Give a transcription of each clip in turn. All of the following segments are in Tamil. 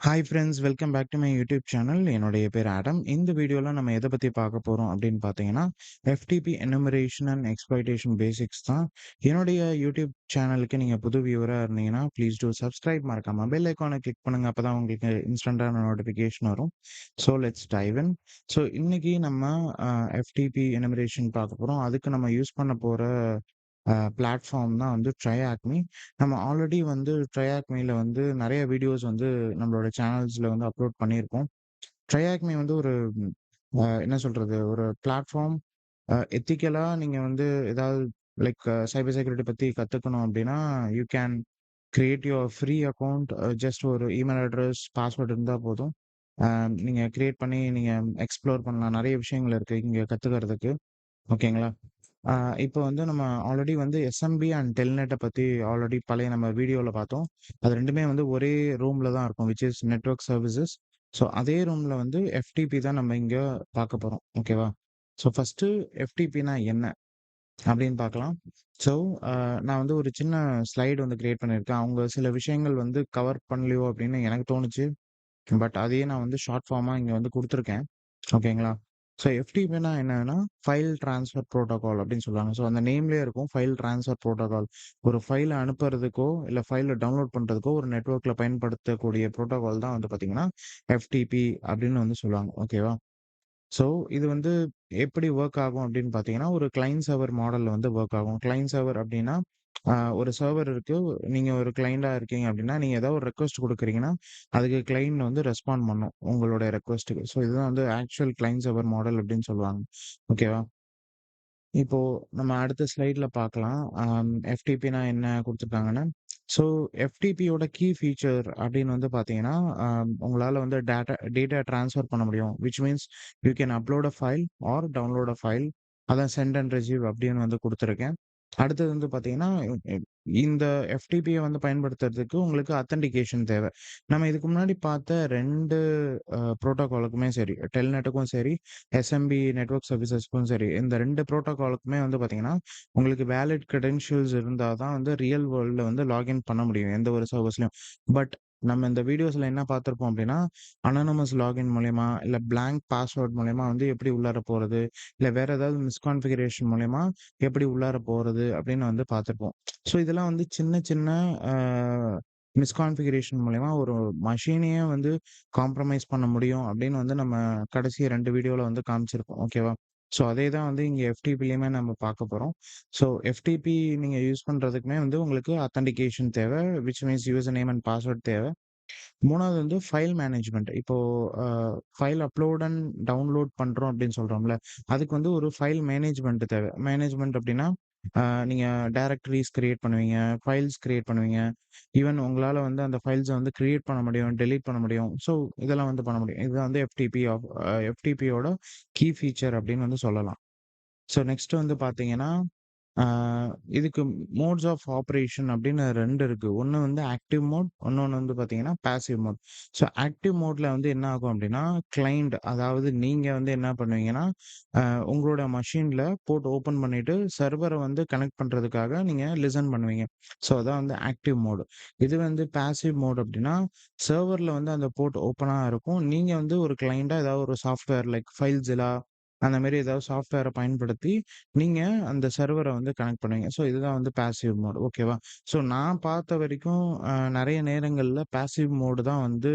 Hi friends, welcome back to my YouTube channel. என்னுடைய பேர் ஆடம். இந்த வீடியோல நம்ம எத பத்தி பார்க்க போறோம் அப்படின்னு பார்த்தீங்கன்னா, FTP enumeration and exploitation basics தான். என்னுடைய யூடியூப் சேனலுக்கு நீங்க புது வியூவரா இருந்தீங்கன்னா, ப்ளீஸ் டூ சப்ஸ்கிரைப். மறக்காம பெல் ஐகானை கிளிக் பண்ணுங்க. அப்பதான் உங்களுக்கு இன்ஸ்டன்டான நோட்டிஃபிகேஷன் வரும். So let's dive in. So இன்னைக்கு நம்ம எஃப்டிபி எனுமரேஷன் பார்க்க போறோம். அதுக்கு நம்ம யூஸ் பண்ண போற பிளாட்ஃபார்ம் தான் வந்து ட்ரையாக்மி. நம்ம ஆல்ரெடி வந்து ட்ரையாக்மில வந்து நெறைய வீடியோஸ் வந்து நம்மளோட சேனல்ஸ்ல வந்து அப்லோட் பண்ணியிருக்கோம். ட்ரையாக்மி வந்து ஒரு என்ன சொல்றது? ஒரு பிளாட்ஃபார்ம். எத்திக்கலா நீங்க வந்து ஏதாவது லைக் சைபர் செக்யூரிட்டி பத்தி கத்துக்கணும் அப்டின்னா, you can create your free account. Just ஒரு இமெயில் அட்ரஸ், பாஸ்வேர்ட் இருந்தா போதும். அ நீங்க கிரியேட் பண்ணி நீங்க எக்ஸ்ப்ளோர் பண்ணலாம். நெறைய விஷயங்கள் இருக்கு இங்க கத்துக்கிறதுக்கு. ஓகேங்களா? ஆ இப்போ வந்து நம்ம ஆல்ரெடி வந்து எஸ்எம்பி அண்ட் டெல்நெட்ட பத்தி ஆல்ரெடி பழைய நம்ம வீடியோல பார்த்தோம். அது 2மே வந்து ஒரே ரூம்ல தான் இருக்கும். Which is network services. So அதே ரூம்ல வந்து எஃப்டிபி தான் நம்ம இங்க பார்க்க போறோம். ஓகேவா? ஸோ ஃபர்ஸ்ட்டு எஃப்டிபினா என்ன? அப்படின்னு பார்க்கலாம். ஸோ நான் வந்து ஒரு சின்ன ஸ்லைடு வந்து கிரியேட் பண்ணியிருக்கேன். அவங்க சில விஷயங்கள் வந்து கவர் பண்ணலையோ அப்படின்னு எனக்கு தோணுச்சு. பட் அதையே நான் வந்து ஷார்ட் ஃபார்மா இங்க வந்து குடுத்துருக்கேன். ஓகேங்களா? ஸோ எஃப்டிபின்னா என்னன்னா, ஃபைல் ட்ரான்ஸ்ஃபர் புரோட்டோகால் அப்படின்னு சொல்லுவாங்க. ஸோ அந்த நேம்லயே இருக்கும் ஃபைல் ட்ரான்ஸ்ஃபர் புரோட்டோகால். ஒரு ஃபைல அனுப்புறதுக்கோ, இல்ல ஃபைல டவுன்லோட் பண்றதுக்கோ ஒரு நெட்வொர்க்ல பயன்படுத்தக்கூடிய புரோட்டோகால் தான் வந்து பார்த்தீங்கன்னா, எஃப்டிபி அப்படின்னு வந்து சொல்லுவாங்க. ஓகேவா? ஸோ இது வந்து எப்படி வொர்க் ஆகும் அப்படின்னு பார்த்தீங்கன்னா, ஒரு கிளையன்ட் சர்வர் மாடல்ல வந்து வொர்க் ஆகும். கிளையன்ட் சர்வர் அப்படின்னா, ஒரு சர்வர் இருக்கு. நீங்க ஒரு கிளையன்ட்டா இருக்கீங்க அப்படின்னா, நீங்க ஏதாவது ஒரு ரெக்வெஸ்ட் குடுக்குறீங்கன்னா, அதுக்கு கிளையன்ட் வந்து ரெஸ்பாண்ட் பண்ணும் உங்களுடைய ரெக்வெஸ்ட்க்கு. ஸோ இதுதான் வந்து ஆக்சுவல் கிளையன்ட் சர்வர் மாடல் அப்படின்னு சொல்லுவாங்க. ஓகேவா? இப்போ நம்ம அடுத்த ஸ்லைட்ல பார்க்கலாம். எஃப்டிபினா என்ன குடுத்துருக்காங்கன்னு. ஸோ எஃப்டிபியோட கீ ஃபீச்சர் அப்படின்னு வந்து பார்த்தீங்கன்னா, உங்களால வந்து டேட்டா ட்ரான்ஸ்ஃபர் பண்ண முடியும். Which means you can upload a file R download a file. அதான் செண்ட் அண்ட் ரிசீவ் அப்படின்னு வந்து குடுத்துருக்கேன். அடுத்தது வந்து பார்த்தீங்கன்னா, இந்த எஃப்டிபிய வந்து பயன்படுத்துறதுக்கு உங்களுக்கு ஆத்தென்டிகேஷன் தேவை. நம்ம இதுக்கு முன்னாடி பார்த்த 2 புரோட்டோகாலுக்குமே சரி, டெல்நெட்டுக்கும் சரி, எஸ்எம்பி நெட்வொர்க் சர்வீசஸ்க்கும் சரி, இந்த 2 புரோட்டோகாலுக்குமே வந்து பார்த்தீங்கன்னா, உங்களுக்கு வேலிட் கிரெடென்ஷியல்ஸ் இருந்தா தான் வந்து ரியல் வேர்ல்ட்ல வந்து லாகின் பண்ண முடியும். எந்த ஒரு சர்வர்ஸ்லயும். பட் நம்ம இந்த வீடியோஸ்ல என்ன பார்த்திருப்போம் அப்டின்னா, அனானிமஸ் லாகின் மூலியமா, இல்ல பிளாங்க் பாஸ்வேர்ட் மூலியமா வந்து எப்படி உள்ளார போறது, இல்ல வேற ஏதாவது மிஸ்கான்ஃபிகரேஷன் மூலியமா எப்படி உள்ளார போறது அப்படின்னு வந்து பார்த்திருப்போம். ஸோ இதெல்லாம் வந்து சின்ன சின்ன அ மிஸ்கான்ஃபிகரேஷன் மூலியமா ஒரு மெஷினையே வந்து காம்ப்ரமைஸ் பண்ண முடியும் அப்படின்னு வந்து நம்ம கடைசி 2 வீடியோல வந்து காமிச்சிருப்போம். ஓகேவா? ஸோ அதே தான் வந்து இங்க எஃப்டிபிலயுமே நம்ம பார்க்க போறோம். ஸோ எஃப்டிபி நீங்க யூஸ் பண்றதுக்குமே வந்து உங்களுக்கு ஆத்தென்டிகேஷன் தேவை. Which means user name and password தேவை. 3வது வந்து ஃபைல் மேனேஜ்மென்ட். இப்போ அ ஃபைல் அப்லோட் அண்ட் டவுன்லோட் பண்றோம் அப்படின்னு சொல்றோம்ல. அதுக்கு வந்து ஒரு ஃபைல் மேனேஜ்மென்ட் தேவை. மேனேஜ்மென்ட் அப்படின்னா, அ நீங்க டைரக்டரீஸ் கிரியேட் பண்ணுவீங்க, ஃபைல்ஸ் கிரியேட் பண்ணுவீங்க. ஈவன் உங்களால வந்து அந்த ஃபைல்ஸ வந்து கிரியேட் பண்ண முடியும், டெலீட் பண்ண முடியும். ஸோ இதெல்லாம் வந்து பண்ண முடியும். இதுதான் வந்து எஃப்டிபியோட கீ ஃபீச்சர் அப்படின்னு வந்து சொல்லலாம். ஸோ நெக்ஸ்ட் வந்து பார்த்தீங்கன்னா, ஆ இதுக்கு மோட்ஸ் ஆஃப் ஆப்பரேஷன் அப்படின்னு 2 இருக்கு. ஒண்ணு வந்து ஆக்டிவ் மோட், இன்னொன்னு வந்து பார்த்தீங்கன்னா, பாசிவ் மோட். ஸோ ஆக்டிவ் மோட்ல வந்து என்ன ஆகும் அப்படின்னா, கிளையன்ட் அதாவது நீங்க வந்து என்ன பண்ணுவீங்கன்னா, அ உங்களோட மெஷின்ல போர்ட் ஓப்பன் பண்ணிட்டு சர்வர வந்து கனெக்ட் பண்றதுக்காக நீங்க லிசன் பண்ணுவீங்க. ஸோ அதான் வந்து ஆக்டிவ் மோட். இது வந்து பாசிவ் மோட் அப்படின்னா, சர்வர்ல வந்து அந்த போர்ட் ஓப்பனா இருக்கும். நீங்க வந்து ஒரு கிளையன்ட்டா ஏதாவது ஒரு சாஃப்ட்வேர் லைக் ஃபைல்ஸிலா அந்த மாரி ஏதாவது சாஃப்ட்வேர பயன்படுத்தி நீங்க அந்த சர்வர வந்து கனெக்ட் பண்ணுவீங்க. ஸோ இதுதான் வந்து பாசிவ் மோட். ஓகேவா? ஸோ நான் பார்த்த வரைக்கும் நெறைய நேரங்கள்ல பாசிவ் மோடு தான் வந்து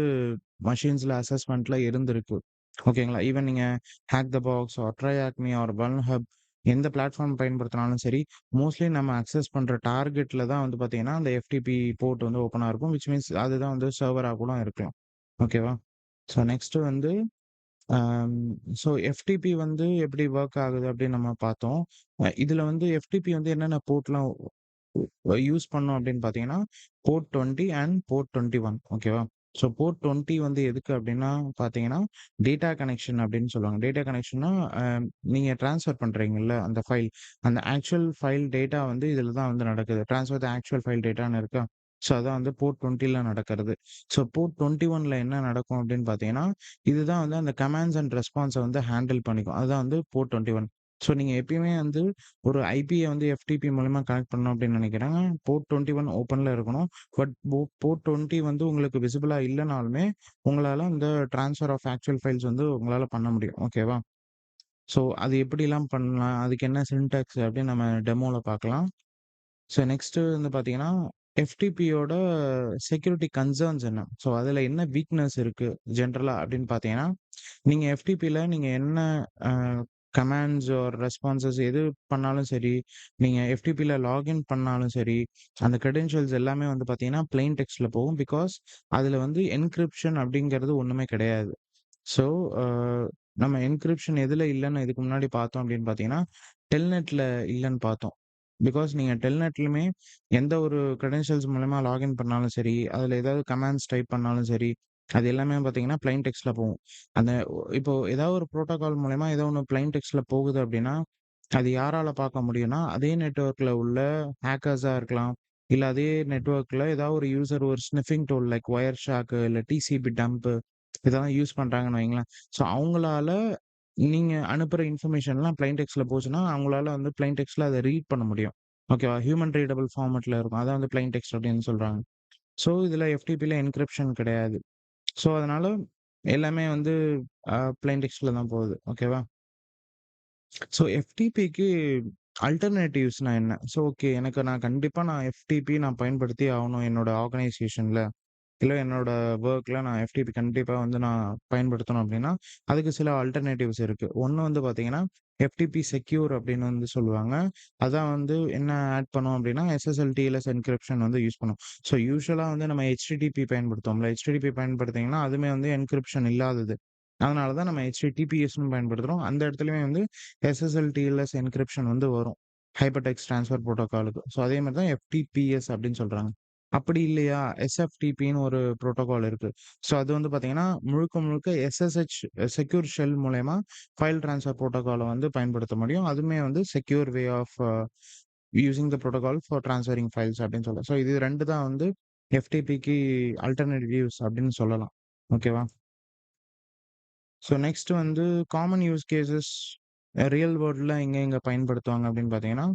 மெஷின்ஸ்ல அசஸ்மென்ட்ல இருந்திருக்கு. ஓகேங்களா? ஈவன் நீங்க hack the box or TryHackMe or VulnHub எந்த பிளாட்ஃபார்ம் பயன்படுத்தினாலும் சரி, மோஸ்ட்லி நம்ம அக்சஸ் பண்ற டார்கெட்ல தான் வந்து பார்த்தீங்கன்னா, அந்த எஃப்டிபி போர்ட் வந்து ஓப்பனா இருக்கும். விச் மீன்ஸ் அதுதான் வந்து சர்வரா கூட இருக்கலாம். ஓகேவா? ஸோ நெக்ஸ்ட் வந்து அம் ஸோ எஃப்டிபி வந்து எப்படி வொர்க் ஆகுது அப்படின்னு நம்ம பார்த்தோம். இதுல வந்து எஃப்டிபி வந்து என்னென்ன போர்ட்லாம் யூஸ் பண்ணோம் அப்படின்னு பார்த்தீங்கன்னா, போர்ட் 20 அண்ட் போர்ட் 21 ஓகேவா? ஸோ போர்ட் 20 வந்து எதுக்கு அப்படின்னா பார்த்தீங்கன்னா, டேட்டா கனெக்ஷன் அப்படின்னு சொல்லுவாங்க. டேட்டா கனெக்ஷன்னா, நீங்க ட்ரான்ஸ்ஃபர் பண்றீங்கல்ல அந்த ஃபைல், அந்த ஆக்சுவல் ஃபைல் டேட்டா வந்து இதுல தான் வந்து நடக்குது. ட்ரான்ஸ்ஃபர் த ஆக்சுவல் ஃபைல் டேட்டான்னு இருக்கா? ஸோ அதான் வந்து போர்ட் 20ல நடக்கிறது. ஸோ போர்ட் 21ல என்ன நடக்கும் அப்படின்னு பார்த்தீங்கன்னா, இதுதான் வந்து அந்த கமாண்ட்ஸ் அண்ட் ரெஸ்பான்ஸ வந்து ஹேண்டில் பண்ணிக்கும். அதுதான் வந்து போர்ட் 21. ஸோ நீங்க எப்பயுமே வந்து ஒரு ஐபிய வந்து எஃப்டிபி மூலியமா கனெக்ட் பண்ணணும் அப்படின்னு நினைக்கிறேன். போர்ட் 21 ஓப்பன்ல இருக்கணும். பட் போர்ட் 20 வந்து உங்களுக்கு விசிபிளா இல்லனாலுமே, உங்களால இந்த ட்ரான்ஸ்ஃபர் ஆஃப் ஆக்சுவல் ஃபைல்ஸ் வந்து உங்களால பண்ண முடியும். ஓகேவா? ஸோ அது எப்படிலாம் பண்ணலாம்? அதுக்கு என்ன சின்டாக்ஸ் அப்படின்னு நம்ம டெமோல பார்க்கலாம். ஸோ நெக்ஸ்ட்டு வந்து பார்த்தீங்கன்னா, எஃப்டிபியோட செக்யூரிட்டி கன்சர்ன்ஸ் என்ன? ஸோ அதில என்ன வீக்னஸ் இருக்கு ஜென்ரலா அப்படின்னு பார்த்தீங்கன்னா, நீங்க எஃப்டிபில நீங்க என்ன அ கமாண்ட்ஸ் ஆர் ரெஸ்பான்ஸஸ் எது பண்ணாலும் சரி, நீங்க எஃப்டிபில லாகின் பண்ணாலும் சரி, அந்த கிரெடென்ஷியல்ஸ் எல்லாமே வந்து பார்த்தீங்கன்னா, பிளெயின் டெக்ஸ்ட்ல போகும். பிகாஸ் அதில வந்து என்கிரிப்ஷன் அப்படிங்கிறது ஒண்ணுமே கிடையாது. ஸோ, அ நம்ம என்கிரிப்ஷன் எதுல இல்லன்னு இதுக்கு முன்னாடி பார்த்தோம் அப்படின்னு பார்த்தீங்கன்னா, டெல்நெட்ல இல்லன்னு பார்த்தோம். பிகாஸ் நீங்க டெல்நெட்லயுமே எந்த ஒரு கிரெடென்ஷியல்ஸ் மூலியமா லாகின் பண்ணாலும் சரி, அதுல ஏதாவது கமாண்ட்ஸ் டைப் பண்ணாலும் சரி, அது எல்லாமே பார்த்தீங்கன்னா, பிளெயின் டெக்ஸ்ட்ல போகும். அந்த இப்போ ஏதாவது ஒரு புரோட்டோகால் மூலியமா ஏதோ ஒண்ணு பிளெயின் டெக்ஸ்ட்ல போகுது அப்படின்னா, அது யாரால பார்க்க முடியும்னா, அதே நெட்வொர்க்ல உள்ள ஹேக்கர்ஸா இருக்கலாம். இல்ல அதே நெட்வொர்க்ல ஏதாவது ஒரு யூசர் ஒரு ஸ்னிஃபிங் டூல் லைக் வயர்ஷார்க் இல்ல டிசிபி டம்ப் இதெல்லாம் யூஸ் பண்றாங்கன்னு வைங்களேன். ஸோ அவங்களால நீங்க அனுப்புற இன்ஃபர்மேஷன்லாம் பிளெயின் டெக்ஸ்ட்ல போச்சுன்னா, அவங்களால வந்து பிளெயின் டெக்ஸ்ட்ல அத ரீட் பண்ண முடியும். ஓகேவா? ஹியூமன் ரீடபிள் ஃபார்மட்ல இருக்கும். அதான் வந்து பிளெயின் டெக்ஸ்ட் அப்படின்னு சொல்றாங்க. ஸோ இதுல எஃப்டிபில என்கிரிப்ஷன் கிடையாது. ஸோ அதனால எல்லாமே வந்து பிளெயின் டெக்ஸ்ட்ல தான் போகுது. ஓகேவா? ஸோ எஃப்டிபிக்கு அல்டர்னேட்டிவ்ஸ்னா என்ன? ஸோ ஓகே நான் கண்டிப்பா எஃப்டிபி பயன்படுத்தியே ஆவணும் என்னோட ஆர்கனைசேஷன்ல. இல்ல என்னோட வொர்க்ல நான் எஃப்டிபி கண்டிப்பா வந்து நான் பயன்படுத்தணும் அப்டின்னா, அதுக்கு சில ஆல்டர்னேட்டிவ்ஸ் இருக்கு. ஒண்ணு வந்து பார்த்தீங்கன்னா, எஃப்டிபி செக்யூர் அப்டின்னு வந்து சொல்லுவாங்க. அதான் வந்து என்ன ஆட் பண்ணும் அப்டின்னா, எஸ்எஸ்எல், டிஎல்எஸ் என்கிரிப்ஷன் வந்து யூஸ் பண்ணும். ஸோ யூசுவலா வந்து நம்ம ஹெச்டிடிபி பயன்படுத்துவோம்ல. ஹெச்டிடிபி பயன்படுத்தீங்கன்னா, அதுவுமே வந்து என்கிரிப்ஷன் இல்லாதது. அதனால தான் நம்ம ஹெச்டிடிபிஎஸ்ன்னு பயன்படுத்துறோம். அந்த இடத்துலயுமே வந்து எஸ்எஸ்எல், டிஎல்எஸ் என்கிரிப்ஷன் வந்து வரும். ஹைப்பர் டெக்ஸ்ட் ட்ரான்ஸ்ஃபர் புரோட்டோகாலுக்கு. ஸோ அதே மாரி தான் எஃப்டிபிஎஸ் அப்டின்னு சொல்றாங்க. அப்படி இல்லையா, எஸ்எஃப்டிபின்னு ஒரு புரோட்டோகால் இருக்கு. ஸோ அது வந்து பார்த்தீங்கன்னா, முழுக்க முழுக்க எஸ்எஸ்ஹெச் செக்யூர் ஷெல் மூலியமா ஃபைல் ட்ரான்ஸ்ஃபர் புரோட்டோகால வந்து பயன்படுத்த முடியும். அதுவுமே வந்து secure way of using the protocol for transferring files அப்படின்னு சொல்லலாம். ஸோ இது 2 தான் வந்து எஃப்டிபிக்கு அல்டர்னேட்டிவ்ஸ் அப்படின்னு சொல்லலாம். ஓகேவா? ஸோ நெக்ஸ்ட் வந்து காமன் யூஸ் கேஸஸ் ரியல் வேர்ல்ட்ல எங்க பயன்படுத்துவாங்க அப்படின்னு பார்த்தீங்கன்னா,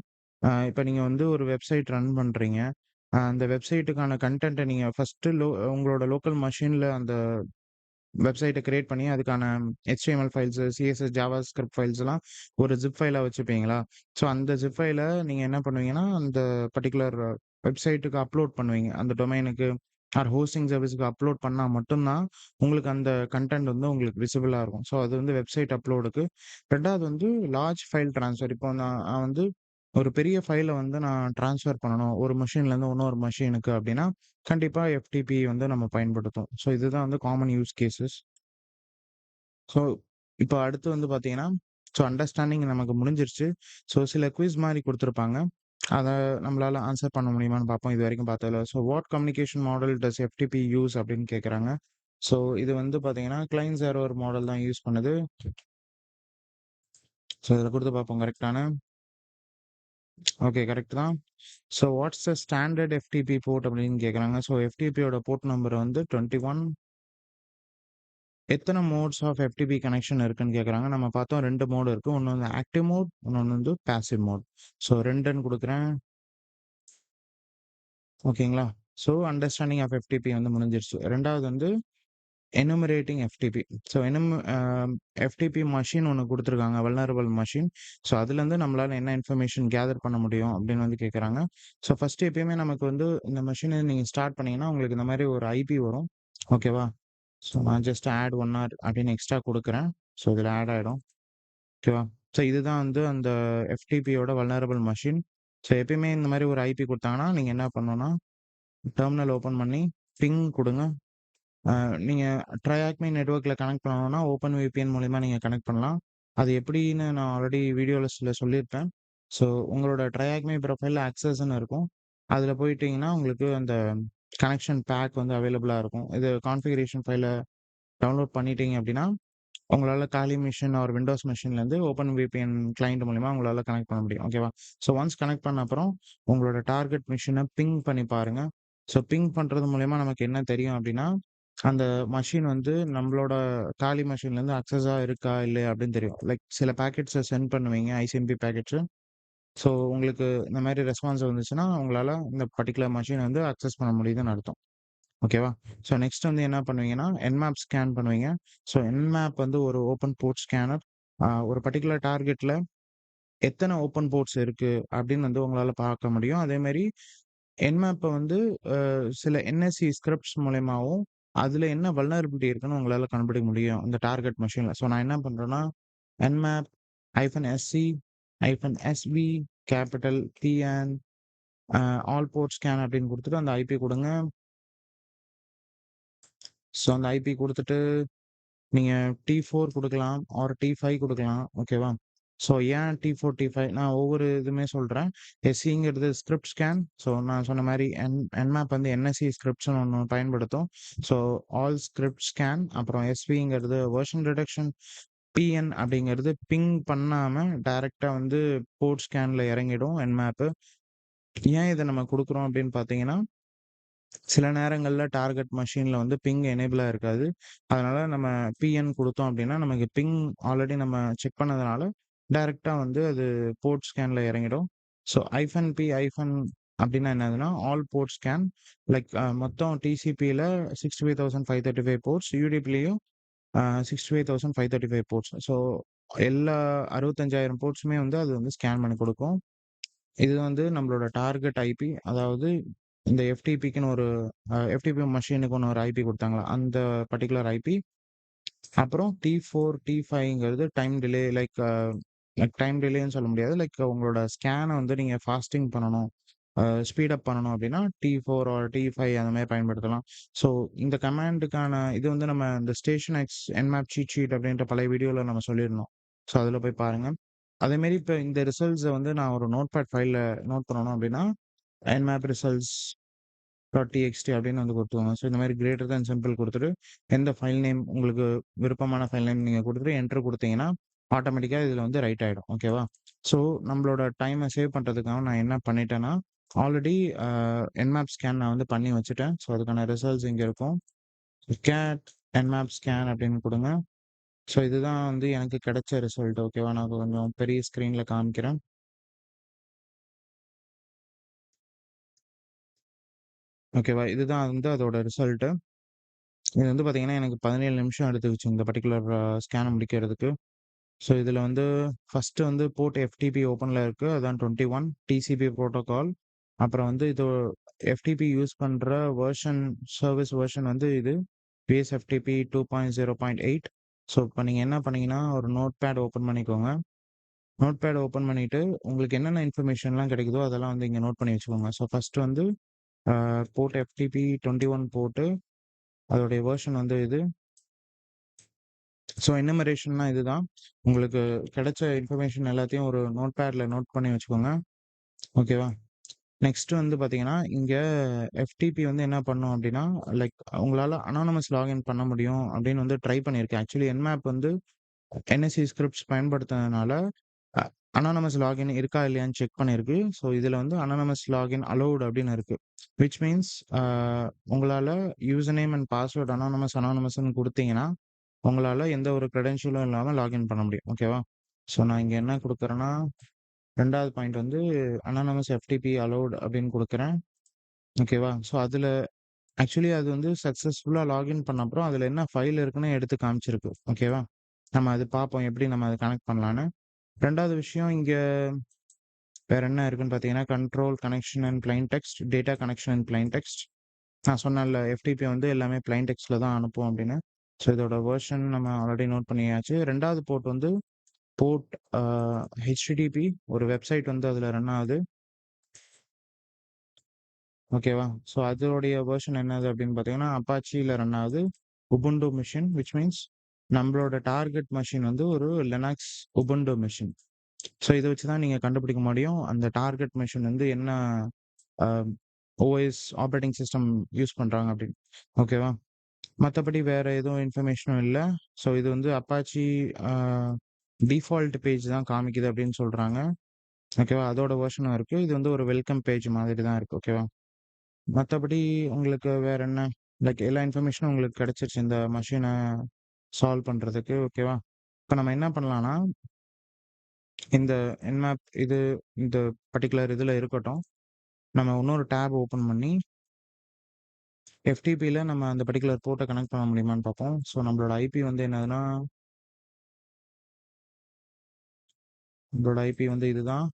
இப்ப நீங்க வந்து ஒரு வெப்சைட் ரன் பண்றீங்க. அந்த வெப்சைட்டுக்கான கன்டென்ட்ட நீங்க ஃபர்ஸ்ட்டு உங்களோட லோக்கல் மெஷின்ல அந்த வெப்சைட்ட கிரியேட் பண்ணி அதுக்கான HTML ஃபைல்ஸ், CSS, ஜாவாஸ்கிரிப்ட் ஃபைல்ஸ்லாம் ஒரு ஜிப் ஃபைலா வச்சுப்பீங்களா? ஸோ அந்த ஜிப் ஃபைல நீங்க என்ன பண்ணுவீங்கன்னா, அந்த பர்ட்டிகுலர் வெப்சைட்டுக்கு அப்லோட் பண்ணுவீங்க. அந்த டொமைனுக்கு ஆர் ஹோஸ்டிங் சர்வீஸ்க்கு அப்லோட் பண்ணா மட்டும் தான், உங்களுக்கு அந்த கன்டென்ட் வந்து உங்களுக்கு விசிபிளா இருக்கும். ஸோ அது வந்து வெப்சைட் அப்லோடுக்கு. 2வது வந்து லார்ஜ் ஃபைல் ட்ரான்ஸ்ஃபர். இப்போ நான் வந்து ஒரு பெரிய ஃபைல வந்து நான் ட்ரான்ஸ்ஃபர் பண்ணணும். ஒரு மெஷின்லேருந்து இன்னொரு மெஷினுக்கு அப்டின்னா, கண்டிப்பா எஃப்டிபி வந்து நம்ம பயன்படுத்துவோம். ஸோ இதுதான் வந்து காமன் யூஸ் கேஸஸ். ஸோ, இப்போ அடுத்து வந்து பார்த்தீங்கன்னா, ஸோ அண்டர்ஸ்டாண்டிங் நமக்கு முடிஞ்சிருச்சு. ஸோ சில குயிஸ் மாரி குடுத்துருப்பாங்க. அத நம்மளால ஆன்ஸர் பண்ண முடியுமான்னு பார்ப்போம். இதுவரைக்கும் பார்த்ததுல. So what communication model does FTP use அப்படின்னு கேட்கறாங்க. ஸோ இது வந்து பார்த்தீங்கன்னா, கிளையன்ட் சர்வர் மாடல் தான் யூஸ் பண்ணுது. ஸோ இதில குடுத்து பார்ப்போம் கரெக்ட்டான்னு. ஓகே கரெக்ட் தான். So what's the standard FTP port அப்படின்னு கேட்கறாங்க. ஸோ எஃப்டிபியோட போர்ட் நம்பர் வந்து 21. எத்தன மோட்ஸ் ஆஃப் எஃப்டிபி கனெக்ஷன் இருக்குன்னு கேட்குறாங்க. நம்ம பார்த்தோம் 2 மோட் இருக்கு. ஒண்ணு வந்து ஆக்டிவ் மோட், இன்னொன்னு வந்து பாசிவ் மோட். ஸோ 2ன்னு குடுக்குறேன். ஓகேங்களா? ஸோ அண்டர்ஸ்டாண்டிங் ஆஃப் எஃப்டிபி வந்து முடிஞ்சிருச்சு. 2வது வந்து எனுமரேட்டிங் எஃப்டிபி. ஸோ எஃப்டிபி மெஷின் ஒண்ணு குடுத்துருக்காங்க. Vulnerable machine. ஸோ அதுலேருந்து நம்மளால என்ன இன்ஃபர்மேஷன் கேதர் பண்ண முடியும் அப்படின்னு வந்து கேட்குறாங்க. ஸோ ஃபர்ஸ்ட்டு எப்பயுமே நமக்கு வந்து இந்த மெஷின நீங்க ஸ்டார்ட் பண்ணீங்கன்னா, உங்களுக்கு இந்த மாரி ஒரு ஐபி வரும். ஓகேவா? ஸோ நான் ஜஸ்ட் ஆட் 1 ஹார் அப்படின்னு எக்ஸ்ட்ரா குடுக்குறேன். ஸோ இதில ஆட் ஆயிடும். ஓகேவா? ஸோ இதுதான் வந்து அந்த எஃப்டிபியோட வல்னரபிள் மெஷின். ஸோ எப்பயுமே இந்த மாரி ஒரு ஐபி குடுத்தாங்கன்னா, நீங்க என்ன பண்ணணும்னா, டெர்மினல் ஓப்பன் பண்ணி பிங் குடுங்க. நீங்க ட்ரையாக்மே நெட்வொர்க்ல கனெக்ட் பண்ணணும்னா, ஓப்பன் VPN மூலியமா நீங்க கனெக்ட் பண்ணலாம். அது எப்படின்னு நான் ஆல்ரெடி வீடியோல சொல்லியிருப்பேன். ஸோ உங்களோட ட்ரையாக்மே ப்ரொஃபைல்ல அக்சஸ்ன்னு இருக்கும். அதில போயிட்டீங்கன்னா, உங்களுக்கு அந்த கனெக்ஷன் பேக் வந்து அவைலபிளா இருக்கும். இது கான்ஃபிகரேஷன் ஃபைல டவுன்லோட் பண்ணிட்டீங்க அப்படின்னா, உங்களால காலி மெஷின் ஆர் விண்டோஸ் மெஷின்லேருந்து ஓப்பன் VPN கிளையன்ட் மூலியமா உங்களால கனெக்ட் பண்ண முடியும். ஓகேவா? ஸோ ஒன்ஸ் கனெக்ட் பண்ண அப்புறம், உங்களோட டார்கெட் மெஷின பிங் பண்ணி பாருங்க. ஸோ பிங் பண்றது மூலியமா நமக்கு என்ன தெரியும் அப்படின்னா, அந்த மெஷின் வந்து நம்மளோட Tally மெஷின்லேருந்து அக்சஸா இருக்கா? இல்லையா? அப்படின்னு தெரியும். லைக் சில பாக்கெட்ஸ சென்ட் பண்ணுவீங்க. ICMP packets. ஸோ உங்களுக்கு இந்த மாரி ரெஸ்பான்ஸ் வந்துச்சுன்னா, உங்களால இந்த பர்ட்டிகுலர் மெஷின் வந்து அக்சஸ் பண்ண முடியுதுன்னு அர்த்தம். ஓகேவா? ஸோ நெக்ஸ்ட் வந்து என்ன பண்ணுவீங்கன்னா, Nmap ஸ்கேன் பண்ணுவீங்க. ஸோ Nmap வந்து ஒரு ஓப்பன் போர்ட் ஸ்கேனர். ஒரு பர்ட்டிகுலர் டார்கெட்ல எத்தன ஓப்பன் போர்ட்ஸ் இருக்கு அப்படின்னு வந்து உங்களால பார்க்க முடியும். அதேமாரி Nmapஅ வந்து சில என்எஸ்சி ஸ்கிரிப்ட்ஸ் மூலியமாவும், அதுல என்ன வல்னரபிலிட்டி இருக்குன்னு உங்களால கண்டுபிடிக்க முடியும். இந்த டார்கெட் மெஷின்ல. ஸோ நான் என்ன பண்றேன்னா, Nmap -SC -SB capital TN all port scan அப்படின்னு குடுத்துட்டு அந்த ஐபி குடுங்க. ஸோ அந்த ஐபி குடுத்துட்டு நீங்க T4 குடுக்கலாம் ஆர் T5 குடுக்கலாம். ஓகேவா? ஸோ ஏன் T4, T5 நான் ஒவ்வொரு இதுவுமே சொல்றேன். எஸ்சிங்கிறது ஸ்கிரிப்ட் ஸ்கேன். ஸோ நான் சொன்ன மாரி Nmap வந்து என்எஸ்சி ஸ்கிரிப்ட்ஸ்ன்னு ஒண்ணு பயன்படுத்தும். ஸோ ஆல் ஸ்கிரிப்ட் ஸ்கேன் அப்புறம் எஸ்விங்கிறது வெர்ஷன் ரிடக்ஷன். பிஎன் அப்படிங்கிறது பிங் பண்ணாம டைரக்ட்டா வந்து போர்ட் ஸ்கேன்ல இறங்கிடும் Nmap. ஏன் இத நம்ம குடுக்குறோம் அப்படின்னு பார்த்தீங்கன்னா, சில நேரங்கள்ல டார்கெட் மெஷின்ல வந்து பிங் எனேபிளா இருக்காது. அதனால நம்ம பிஎன் குடுத்தோம் அப்டின்னா, நமக்கு பிங் ஆல்ரெடி நம்ம செக் பண்ணதுனால, டைரக்ட்டா வந்து அது போர்ட் ஸ்கேன்ல இறங்கிடும். ஸோ -P அப்டின்னா என்னதுன்னா, ஆல் போர்ட் ஸ்கேன் லைக் மொத்தம் டிசிபில 65,535 போர்ட்ஸ், யுடிபிலயும் 65,535 போர்ட்ஸ். ஸோ எல்லா 65,000 போர்ட்ஸுமே வந்து அது வந்து ஸ்கேன் பண்ணி குடுக்கும். இது வந்து நம்மளோட டார்கெட் ஐபி. அதாவது இந்த எஃப்டிபிக்குன்னு ஒரு எஃப்டிபி மெஷினுக்குன்னு ஒரு ஐபி குடுத்தாங்கல்ல, அந்த பர்ட்டிகுலர் ஐபி. அப்புறம் T4, T5ங்கிறது டைம் டிலே லைக் டைம் டிலேன்னு சொல்ல முடியாது. லைக் உங்களோட ஸ்கேன வந்து நீங்க ஃபாஸ்டிங் பண்ணணும். ஸ்பீட் அப் பண்ணணும் அப்டின்னா T4 ஆர் T5 அந்த மாரி பயன்படுத்தலாம். ஸோ இந்த கமாண்டுக்கான இது வந்து நம்ம இந்த station X Nmap seat sheet அப்டின்ற பழைய வீடியோல நம்ம சொல்லியிருந்தோம். ஸோ அதுல போய் பாருங்க. அதேமாரி இப்ப இந்த ரிசல்ட்ஸ வந்து நான் ஒரு நோட்பேட் ஃபைல்ல நோட் பண்ணணும் அப்டின்னா, Nmap ரிசல்ட்ஸ் .txt அப்படின்னு வந்து குடுத்துக்கோங்க. ஸோ இந்த மாரி கிரேட்டர் தேன் சிம்பிள் குடுத்துட்டு, எந்த ஃபைல் நேம் உங்களுக்கு விருப்பமான ஃபைல் நேம் நீங்க குடுத்துட்டு என்டர் குடுத்தீங்கன்னா, ஆட்டோமேட்டிக்கா இதுல வந்து ரைட் ஆயிடும். ஓகேவா? ஸோ நம்மளோட டைம சேவ் பண்றதுக்காக நான் என்ன பண்ணிட்டேன்னா, ஆல்ரெடி Nmap ஸ்கேன் நான் வந்து பண்ணி வச்சுட்டேன். ஸோ அதுக்கான ரிசல்ட்ஸ் இங்க இருக்கும். கேட் Nmap ஸ்கேன் அப்படின்னு குடுங்க. ஸோ இதுதான் வந்து எனக்கு கிடைச்ச ரிசல்ட். ஓகேவா? நான் கொஞ்சம் பெரிய ஸ்க்ரீன்ல காமிக்கிறேன். ஓகேவா? இதுதான் வந்து அதோட ரிசல்ட்டு. இது வந்து பார்த்தீங்கன்னா, எனக்கு 17 நிமிஷம் எடுத்துக்கிச்சு இந்த பர்ட்டிகுலர் ஸ்கேன முடிக்கிறதுக்கு. ஸோ இதில வந்து ஃபர்ஸ்ட்டு வந்து போர்ட் எஃப்டிபி ஓப்பன்ல இருக்கு. அதான் 21 டிசிபி புரோட்டோகால். அப்புறம் வந்து இது எஃப்டிபி யூஸ் பண்ற சர்வீஸ் வெர்ஷன் வந்து இது பிஎஸ்எஃப்டிபி 2.0.8. ஸோ இப்ப நீங்க என்ன பண்ணீங்கன்னா, ஒரு நோட்பேட் ஓப்பன் பண்ணிக்கோங்க. நோட்பேட் ஓப்பன் பண்ணிட்டு, உங்களுக்கு என்னென்ன இன்ஃபர்மேஷன்லாம் கிடைக்குதோ அதெல்லாம் வந்து இங்க நோட் பண்ணி வச்சுக்கோங்க. ஸோ ஃபர்ஸ்ட்டு வந்து போர்ட் எஃப்டிபி 21 போட்டு அதோடைய வெர்ஷன் வந்து இது. ஸோ எனுமரேஷன்னா இதுதான். உங்களுக்கு கிடைச்ச இன்ஃபர்மேஷன் எல்லாத்தையும் ஒரு நோட்பேட்ல நோட் பண்ணி வச்சுக்கோங்க. ஓகேவா? நெக்ஸ்ட் வந்து பார்த்தீங்கன்னா, இங்க எஃப்டிபி வந்து என்ன பண்ணும் அப்டின்னா, லைக் உங்களால அனானிமஸ் லாகின் பண்ண முடியும் அப்டின்னு வந்து ட்ரை பண்ணியிருக்கேன். ஆக்சுவலி Nmap வந்து என்எஸ்சி ஸ்கிரிப்ட்ஸ் பயன்படுத்துனதுனால, அ அனானிமஸ் லாகின் இருக்கா இல்லையான்னு செக் பண்ணியிருக்கு. ஸோ இதுல வந்து அனானிமஸ் லாகின் அலோவ்ட் அப்டின்னு இருக்கு. விச் மீன்ஸ் அ உங்களால யூசர் நேம் அண்ட் பாஸ்வேர்ட் அனானிமஸ்ன்னு குடுத்தீங்கன்னா, உங்களால எந்த ஒரு கிரெடென்ஷியலும் இல்லாம லாகின் பண்ண முடியும். ஓகேவா? ஸோ நான் இங்க என்ன குடுக்குறேன்னா, 2வது பாயிண்ட் வந்து அனானிமஸ் எஃப்டிபி அலோவ்ட் அப்படின்னு குடுக்குறேன். ஓகேவா? ஸோ அதுல ஆக்சுவலி அது வந்து சக்சஸ்ஃபுல்லா லாகின் பண்ண அப்புறம் அதுல என்ன ஃபைல் இருக்குன்னு எடுத்து காமிச்சிருக்கு. ஓகேவா? நம்ம அது பார்ப்போம். எப்படி நம்ம அத கனெக்ட் பண்ணலான்னு. 2வது விஷயம் இங்க வேற என்ன இருக்குன்னு பார்த்தீங்கன்னா, control connection and plain text, data connection and plain text. நான் சொன்னேன்ல எஃப்டிபி வந்து எல்லாமே பிளைன் டெக்ஸ்ட்ல தான் அனுப்பும் அப்படின்னு. ஸோ இதோட வெர்ஷன் நம்ம ஆல்ரெடி நோட் பண்ணியாச்சு. 2வது போர்ட் வந்து போர்ட் அ HTTP ஒரு வெப்சைட் வந்து அதுல ரன் ஆகுது. ஓகேவா? ஸோ அதோடைய வெர்ஷன் என்னது அப்படின்னு பார்த்தீங்கன்னா, அப்பாச்சில ரன் ஆகுது. உபுண்டு மெஷின் விச் மீன்ஸ் நம்மளோட டார்கெட் மெஷின் வந்து ஒரு லினக்ஸ் உபுண்டு மெஷின். ஸோ இத வச்சு தான் நீங்க கண்டுபிடிக்க முடியும். அந்த டார்கெட் மெஷின் வந்து என்ன அ ஓஎஸ் ஆப்பரேட்டிங் சிஸ்டம் யூஸ் பண்றாங்க அப்படின்னு. ஓகேவா? மத்தபடி வேற எதுவும் இன்ஃபர்மேஷனும் இல்ல. ஸோ இது வந்து அப்பாச்சி அ டிஃபால்ட் பேஜ் தான் காமிக்குது அப்படின்னு சொல்றாங்க. ஓகேவா? அதோட வெர்ஷனும் இருக்கு. இது வந்து ஒரு வெல்கம் பேஜ் மாதிரி தான் இருக்கு. ஓகேவா? மத்தபடி உங்களுக்கு வேற என்ன? லைக் எல்லா இன்ஃபர்மேஷனும் உங்களுக்கு கிடைச்சிருச்சு இந்த மெஷின சால்வ் பண்றதுக்கு. ஓகேவா? இப்ப நம்ம என்ன பண்ணலாம்னா, இந்த Nmap இது இந்த பர்ட்டிகுலர் இதுல இருக்கட்டும். நம்ம இன்னொரு டேப் ஓப்பன் பண்ணி, FTPல நம்ம அந்த பர்ட்டிகுலர் போர்ட்ட கனெக்ட் பண்ண முடியுமான்னு பார்ப்போம். ஸோ நம்மளோட ஐபி வந்து என்னதுன்னா, நம்மளோட ஐபி வந்து இதுதான்.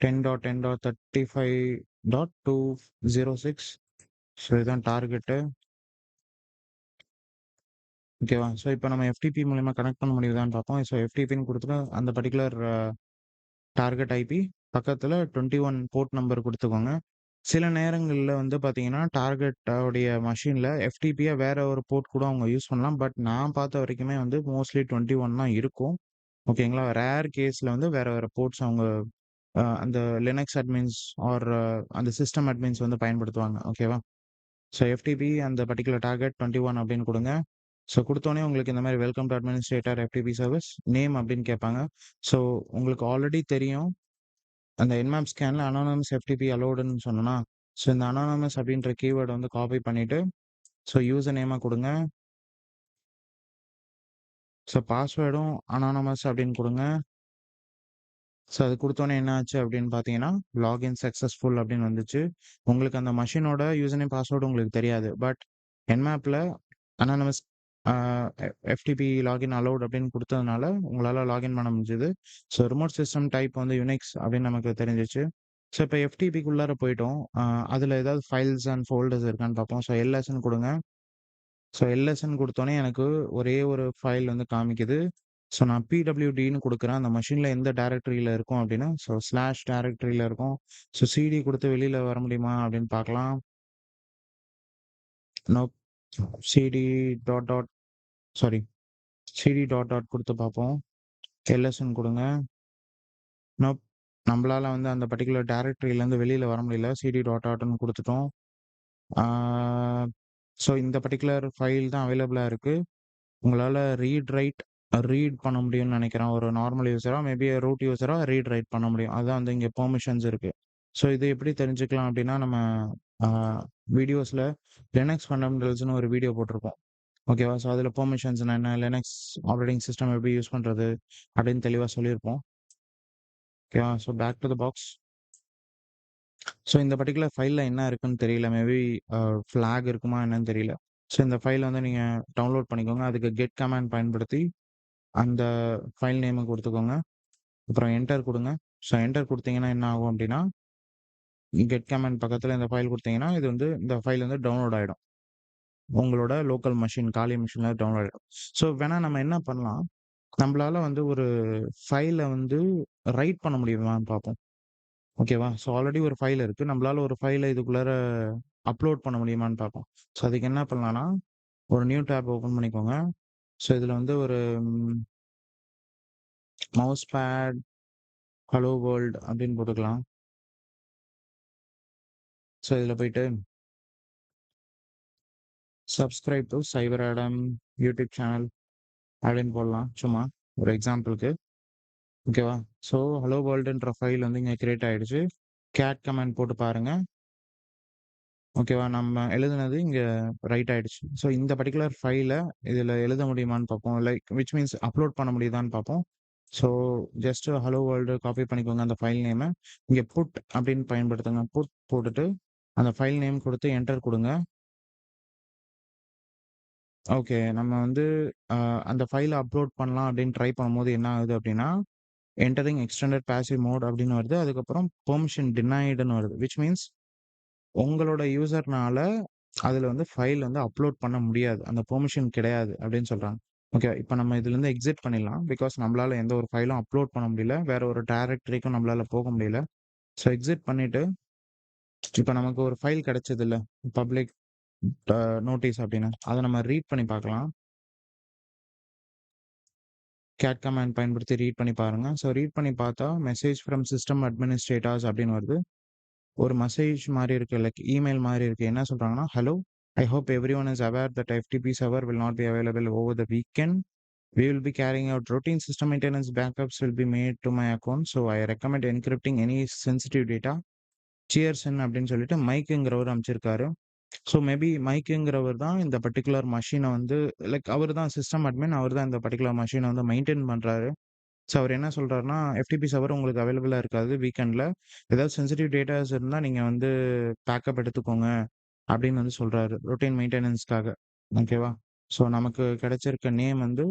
10.10.35.206. ஸோ இதுதான் டார்கெட்டு. ஓகேவா? ஸோ இப்ப நம்ம FTP மூலியமா கனெக்ட் பண்ண முடியுதான்னு பார்ப்போம். ஸோ FTPன்னு குடுத்துட்டு அந்த பர்ட்டிகுலர் டார்கெட் ஐபி பக்கத்துல 21 போர்ட் நம்பர் குடுத்துக்கோங்க. சில நேரங்கள்ல வந்து பார்த்தீங்கன்னா, டார்கெட் உடைய மெஷின்ல FTPய வேற ஒரு போர்ட் கூட அவங்க யூஸ் பண்ணலாம். பட் நான் பார்த்த வரைக்குமே வந்து மோஸ்ட்லி 21 தான் இருக்கும். ஓகேங்களா? ரேர் கேஸ்ல வந்து வேற வேற போர்ட்ஸ் அவங்க அந்த லினக்ஸ் அட்மின்ஸ் ஆர் அந்த சிஸ்டம் அட்மின்ஸ் வந்து பயன்படுத்துவாங்க. ஓகேவா? ஸோ FTP அந்த பர்ட்டிகுலர் டார்கெட் 21 அப்படின்னு குடுங்க. ஸோ குடுத்தோனே உங்களுக்கு இந்த மாரி welcome to administrator FTP service name அப்படின்னு கேட்பாங்க. ஸோ உங்களுக்கு ஆல்ரெடி தெரியும். அந்த Nmap ஸ்கேன்ல அனானிமஸ் FTP அலோவ்டுன்னு சொன்னேனா, ஸோ இந்த அனானிமஸ் அப்படின்ற கீவேர்ட வந்து காப்பி பண்ணிட்டு, ஸோ யூசர் நேமா குடுங்க. ஸோ பாஸ்வேர்டும் அனானிமஸ் அப்படின்னு குடுங்க. ஸோ அது குடுத்தோனே என்ன ஆச்சு அப்படின்னு பார்த்தீங்கன்னா, லாகின் சக்சஸ்ஃபுல் அப்படின்னு வந்துச்சு. உங்களுக்கு அந்த மெஷினோட யூசர் நேம், பாஸ்வேர்ட் உங்களுக்கு தெரியாது. பட் Nmapல அனானிமஸ் ஆ FTP லாகின் அலோவ்ட் அப்படின்னு குடுத்ததுனால, உங்களால லாகின் பண்ண முடிஞ்சது. ஸோ ரிமோட் சிஸ்டம் டைப் வந்து யுனிக்ஸ் அப்படின்னு நமக்கு தெரிஞ்சுச்சு. ஸோ இப்ப FTPக்குள்ளார போயிட்டோம். அதுல ஏதாவது ஃபைல்ஸ் அண்ட் ஃபோல்டர்ஸ் இருக்கான்னு பார்ப்போம். ஸோ எல்எஸ்ன்னு குடுங்க. ஸோ எல்எஸ்ன்னு குடுத்தோனே எனக்கு ஒரே ஒரு ஃபைல் வந்து காமிக்குது. ஸோ நான் பிடபிள்யூடின்னு குடுக்குறேன். அந்த மெஷின்ல எந்த டைரக்டரியில இருக்கும் அப்டின்னா, ஸோ ஸ்லாஷ் டைரக்டரியில இருக்கும். ஸோ சிடி குடுத்து வெளியில வர முடியுமா அப்டின்னு பார்க்கலாம். Nope. Cd dot dot sorry cd dot dot குடுத்து பார்ப்போம். எல்எஸ்ன்னு குடுங்க. நோப். நம்பளால வந்து அந்த பர்ட்டிகுலர் டைரக்டரியிலருந்து வெளியில வர முடியல. சிடி டாட் டாட்ன்னு குடுத்துட்டோம். ஆ ஸோ இந்த பர்ட்டிகுலர் ஃபைல் தான் அவைலபிளா இருக்கு. உங்களால ரீட் பண்ண முடியும்னு நினைக்கிறேன். ஒரு நார்மல் யூசரா, மேபி ரூட் யூசரா ரைட் பண்ண முடியும். அதான் வந்து இங்க பெர்மிஷன்ஸ் இருக்கு. ஸோ இது எப்படி தெரிஞ்சுக்கலாம் அப்படின்னா, நம்ம ஆ வீடியோஸ்ல லினக்ஸ் ஃபண்டமெண்டல்ஸ்ன்னு ஒரு வீடியோ போட்டிருப்போம். ஓகேவா? ஸோ அதில பெர்மிஷன்ஸ்னா என்ன? லினக்ஸ் ஆப்பரேட்டிங் சிஸ்டம் எப்படி யூஸ் பண்றது? அப்படின்னு தெளிவா சொல்லியிருப்போம். ஓகேவா? So back to the box. So இந்த பர்ட்டிகுலர் ஃபைல்ல என்ன இருக்குன்னு தெரியல. மேபி ஃபிளாக் இருக்குமா என்னன்னு தெரியல. ஸோ இந்த ஃபைல வந்து நீங்க டவுன்லோட் பண்ணிக்கோங்க. அதுக்கு கெட் கமாண்ட் பயன்படுத்தி அந்த ஃபைல் நேம குடுத்துக்கோங்க. அப்புறம் என்டர் குடுங்க. ஸோ என்டர் குடுத்தீங்கன்னா என்ன ஆகும் அப்டின்னா, கெட் கமாண்ட் பக்கத்துல இந்த ஃபைல் குடுத்தீங்கன்னா, இது வந்து இந்த ஃபைல் வந்து டவுன்லோட் ஆயிடும். உங்களோட லோக்கல் மெஷின் காலி மெஷின்ல டவுன்லோட் ஆயிடும். ஸோ வேணா நம்ம என்ன பண்ணலாம், நம்பளால வந்து ஒரு ஃபைல வந்து ரைட் பண்ண முடியுமான்னு பார்ப்போம். ஓகேவா? ஸோ ஆல்ரெடி ஒரு ஃபைல் இருக்கு. நம்பளால ஒரு ஃபைல இதுக்குள்ளார அப்லோட் பண்ண முடியுமான்னு பார்ப்போம். ஸோ அதுக்கு என்ன பண்ணலாம்னா, ஒரு நியூ டேப் ஓப்பன் பண்ணிக்கோங்க. ஸோ இதுல வந்து ஒரு மவுஸ் பேட் ஹலோ வேர்ல்ட் அப்டின்னு போட்டுக்கலாம். ஸோ இதுல போயிட்டு சப்ஸ்கிரைப் டூ சைபர் ஆடம் யூடியூப் சேனல் அப்படின்னு போடலாம். சும்மா ஒரு எக்ஸாம்பிளுக்கு. ஓகேவா? ஸோ ஹலோ வேர்ல்டுன்ற ஃபைல் வந்து இங்க கிரியேட் ஆயிடுச்சு. கேட் கமாண்ட் போட்டு பாருங்க. ஓகேவா? நம்ம எழுதுனது இங்க ரைட் ஆயிடுச்சு. ஸோ இந்த பர்ட்டிகுலர் ஃபைல இதுல எழுத முடியுமான்னு பார்ப்போம். லைக் விச் மீன்ஸ் அப்லோட் பண்ண முடியுதான்னு பார்ப்போம். So just hello world copy பண்ணிக்கோங்க அந்த ஃபைல் நேம. இங்க புட் அப்படின்னு பயன்படுத்துங்க. புட் போட்டுட்டு அந்த ஃபைல் நேம் குடுத்து என்டர் குடுங்க. ஓகே. நம்ம வந்து அ அந்த ஃபைல அப்லோட் பண்ணலாம் அப்படின்னு ட்ரை பண்ணும்போது என்ன ஆகுது அப்படின்னா, என்டரிங் எக்ஸ்டெண்டட் பாசிவ் மோட் அப்படின்னு வருது. அதுக்கப்புறம் பெர்மிஷன் டினைடுன்னு வருது. விச் மீன்ஸ் உங்களோட யூசர்னால அதுல வந்து ஃபைல் வந்து அப்லோட் பண்ண முடியாது. அந்த பெர்மிஷன் கிடையாது அப்படின்னு சொல்றாங்க. ஓகே. இப்ப நம்ம இதுலருந்து எக்ஸிட் பண்ணிடலாம். பிகாஸ் நம்மளால எந்த ஒரு ஃபைலும் அப்லோட் பண்ண முடியல. வேற ஒரு டைரக்டரிக்கும் நம்மளால போக முடியல. ஸோ எக்ஸிட் பண்ணிட்டு, இப்ப நமக்கு ஒரு ஃபைல் கிடைச்சதுல்ல. பப்ளிக் நோட்டீஸ் அப்படின்னு. அத நம்ம ரீட் பண்ணி பார்க்கலாம். கேட் கமாண்ட் பயன்படுத்தி ரீட் பண்ணி பாருங்க. ஸோ ரீட் பண்ணி பார்த்தா, மெசேஜ் ஃப்ரம் சிஸ்டம் அட்மினிஸ்ட்ரேட்டர்ஸ் அப்படின்னு வருது. ஒரு மெசேஜ் மாரி இருக்கு. லைக் இமெயில் மாரி இருக்கு. என்ன சொல்றாங்கன்னா, "hello, I hope everyone is aware that FTP server will not be available over the weekend. We will be carrying out routine system maintenance backups will be made to my account. So I recommend encrypting any sensitive data. Cheers" அப்படின்னு சொல்லிட்டு மைக்குங்கிறவரு அனுப்பிச்சிருக்காரு. ஸோ மேபி மைக்குங்கிறவர் தான் இந்த பர்ட்டிகுலர் மெஷின வந்து லைக் அவர் தான் சிஸ்டம் அட்மின். அவர் தான் இந்த பர்ட்டிகுலர் மெஷின வந்து மெயின்டெயின் பண்றாரு. ஸோ அவர் என்ன சொல்றாருன்னா, "எஃப்டிபி சர்வர் உங்களுக்கு அவைலபிளா இருக்காது வீக்கெண்ட்ல. ஏதாவது சென்சிட்டிவ் டேட்டாஸ் இருந்தா நீங்க வந்து பேக்கப் எடுத்துக்கோங்க." அப்படின்னு வந்து சொல்றாரு. ரொட்டீன் மெயின்டெனன்ஸ்க்காக. ஓகேவா? ஸோ நமக்கு கிடைச்சிருக்க நேம் வந்து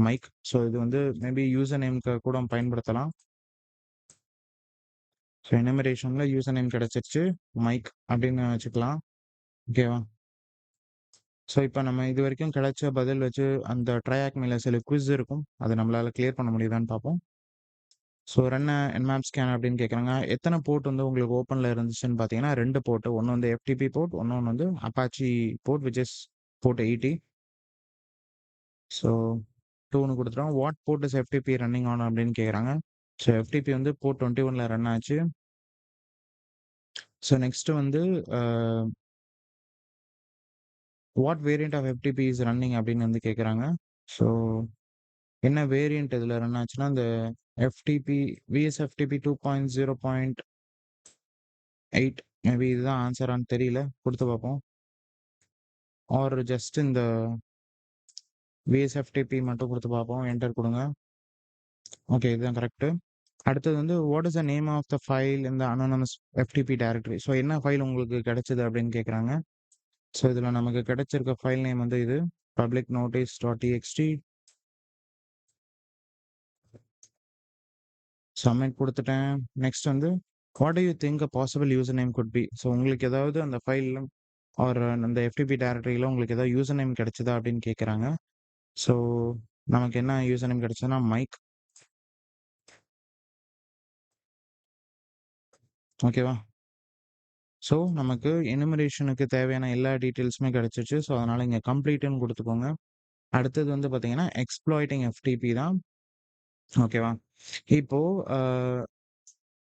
மைக். ஸோ இது வந்து மேபி யூசர் நேம்க்கு கூட பயன்படுத்தலாம். ஸோ எனுமரேஷன்ல யூசர் நேம் கிடைச்சிருச்சு. மைக் அப்படின்னு வச்சுக்கலாம். ஓகேவா? ஸோ இப்ப நம்ம இதுவரைக்கும் கிடைச்ச பதில் வச்சு அந்த ட்ரையாக் மேல சில குவிஸ் இருக்கும். அத நம்மளால கிளியர் பண்ண முடியுதான்னு பார்ப்போம். ஸோ ரன் என்மாப் ஸ்கேன் அப்படின்னு கேட்குறாங்க. எத்தன போர்ட் வந்து உங்களுக்கு ஓப்பன்ல இருந்துச்சுன்னு பார்த்தீங்கன்னா, 2 போர்ட். ஒண்ணு வந்து எஃப்டிபி போர்ட், இன்னொன்னு வந்து Apache port which is port 80. So 2ன்னு குடுத்துட்டோம். What port is FTP running on அப்படின்னு கேட்குறாங்க. ஸோ எஃப்டிபி வந்து போர்ட் 21ல ரன் ஆச்சு. ஸோ நெக்ஸ்ட் வந்து uh what variant of FTP is running அப்படின்னு வந்து கேட்குறாங்க. ஸோ என்ன வேரியன்ட் இதுல ரன் ஆச்சுன்னா, இந்த எஃப்டிபி விஎஸ்எஃப்டிபி 2.0.8 மேபி இதுதான் ஆன்ஸரான்னு தெரியல. குடுத்து பார்ப்போம். ஆர் ஜஸ்ட் இந்த விஎஸ்எஃப்டிபி மட்டும் குடுத்து பார்ப்போம். என்டர் குடுங்க. ஓகே இதுதான் கரெக்ட்டு. அடுத்தது வந்து what is the name of the file in the anonymous FTP directory. So என்ன ஃபைல் உங்களுக்கு கிடைச்சது அப்படின்னு கேட்குறாங்க. ஸோ இதுல நமக்கு கிடைச்சிருக்க ஃபைல் நேம் வந்து இது. Public notice dot TXT. Submit குடுத்துட்டேன். நெக்ஸ்ட் வந்து what to you think a possible user name could be. So உங்களுக்கு ஏதாவது அந்த ஃபைல்ல ஆர் அந்த எஃப்டிபி டைரக்டரியில உங்களுக்கு ஏதாவது யூசர் நேம் கிடைச்சதா அப்படின்னு கேட்குறாங்க. ஸோ நமக்கு என்ன யூசர் நேம் கிடைச்சதுன்னா மைக். ஓகேவா? ஸோ நமக்கு எனுமரேஷனுக்கு தேவையான எல்லா டீட்டெயில்ஸுமே கிடைச்சிருச்சு. ஸோ அதனால இங்க கம்ப்ளீட்ன்னு குடுத்துக்கோங்க. அடுத்தது வந்து பார்த்தீங்கன்னா, எக்ஸ்ப்ளாய்ட்டிங் எஃப்டிபி தான். ஓகேவா? இப்போ அ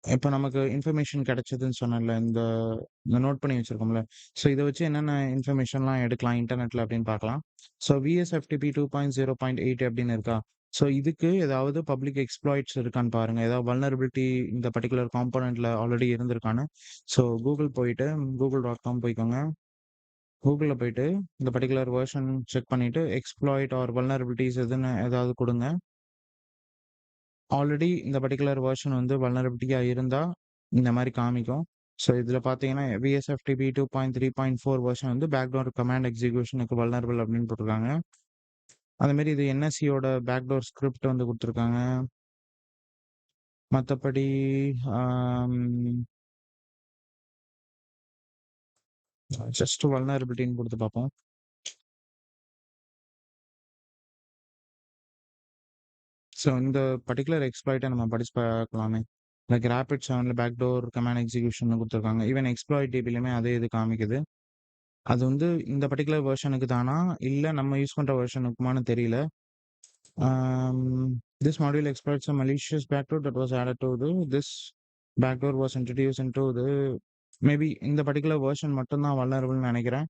இப்ப நமக்கு இன்ஃபர்மேஷன் கிடைச்சதுன்னு சொன்னேன்ல. இந்த இந்த நோட் பண்ணி வச்சிருக்கோம்ல. ஸோ இத வச்சு என்னென்ன இன்ஃபர்மேஷன்லாம் எடுக்கலாம் இன்டர்நெட்ல அப்படின்னு பார்க்கலாம். ஸோ விஎஸ்எஃப்டிபி 2.0.8 அப்படின்னு இருக்கா? ஸோ இதுக்கு ஏதாவது பப்ளிக் எக்ஸ்ப்ளாய்ட்ஸ் இருக்கான்னு பாருங்க. ஏதாவது வல்னரபிலிட்டி இந்த பர்ட்டிகுலர் காம்போனன்ட்ல ஆல்ரெடி இருந்திருக்கான்னு. ஸோ கூகுள் போயிட்டு google.com போய்க்கோங்க. கூகுள்ல போயிட்டு இந்த பர்ட்டிகுலர் வெர்ஷன் செக் பண்ணிட்டு எக்ஸ்ப்ளாய்ட் ஆர் வல்னரபிலிட்டீஸ் எதுன்னு ஏதாவது குடுங்க. ஆல்ரெடி இந்த பர்ட்டிகுலர் வெர்ஷன் வந்து வல்னரபிலிட்டியா இருந்தா, இந்த மாரி காமிக்கும். ஸோ இதில பார்த்தீங்கன்னா, விஎஸ்எஃப்டிபி 2.3.4 வெர்ஷன் வந்து பேக்டோர் கமாண்ட் எக்ஸிகியூஷனுக்கு வல்னரபிள் அப்படின்னு போட்டிருக்காங்க. அதே மாரி இது என்எஸ்சியோட பேக்டோர் ஸ்கிரிப்ட் வந்து குடுத்துருக்காங்க. மத்தபடி ஆம் ஜஸ்ட் வல்னரபிலிட்டின்னு குடுத்து பார்ப்போம். ஸோ இந்த பர்ட்டிகுலர் எக்ஸ்ப்ளாய்ட்ட நம்ம படிச்சு பார்க்கலாமே. லைக் ராபிட் 7ல பேக்டோர் கமாண்ட் எக்ஸிகியூஷன்னு குடுத்துருக்காங்க. ஈவன் எக்ஸ்ப்ளாய்ட் டிபிலயுமே அதே இது காமிக்குது. அது வந்து இந்த பர்ட்டிகுலர் வெர்ஷனுக்கு தானா? இல்ல நம்ம யூஸ் பண்ற வெர்ஷனுக்குமான்னு தெரியல. This module exploits a malicious backdoor that was added to this backdoor was introduced into the maybe இந்த பர்ட்டிகுலர் வெர்ஷன் மட்டும் தான் வல்னரபிள்னு நெனைக்கிறேன்.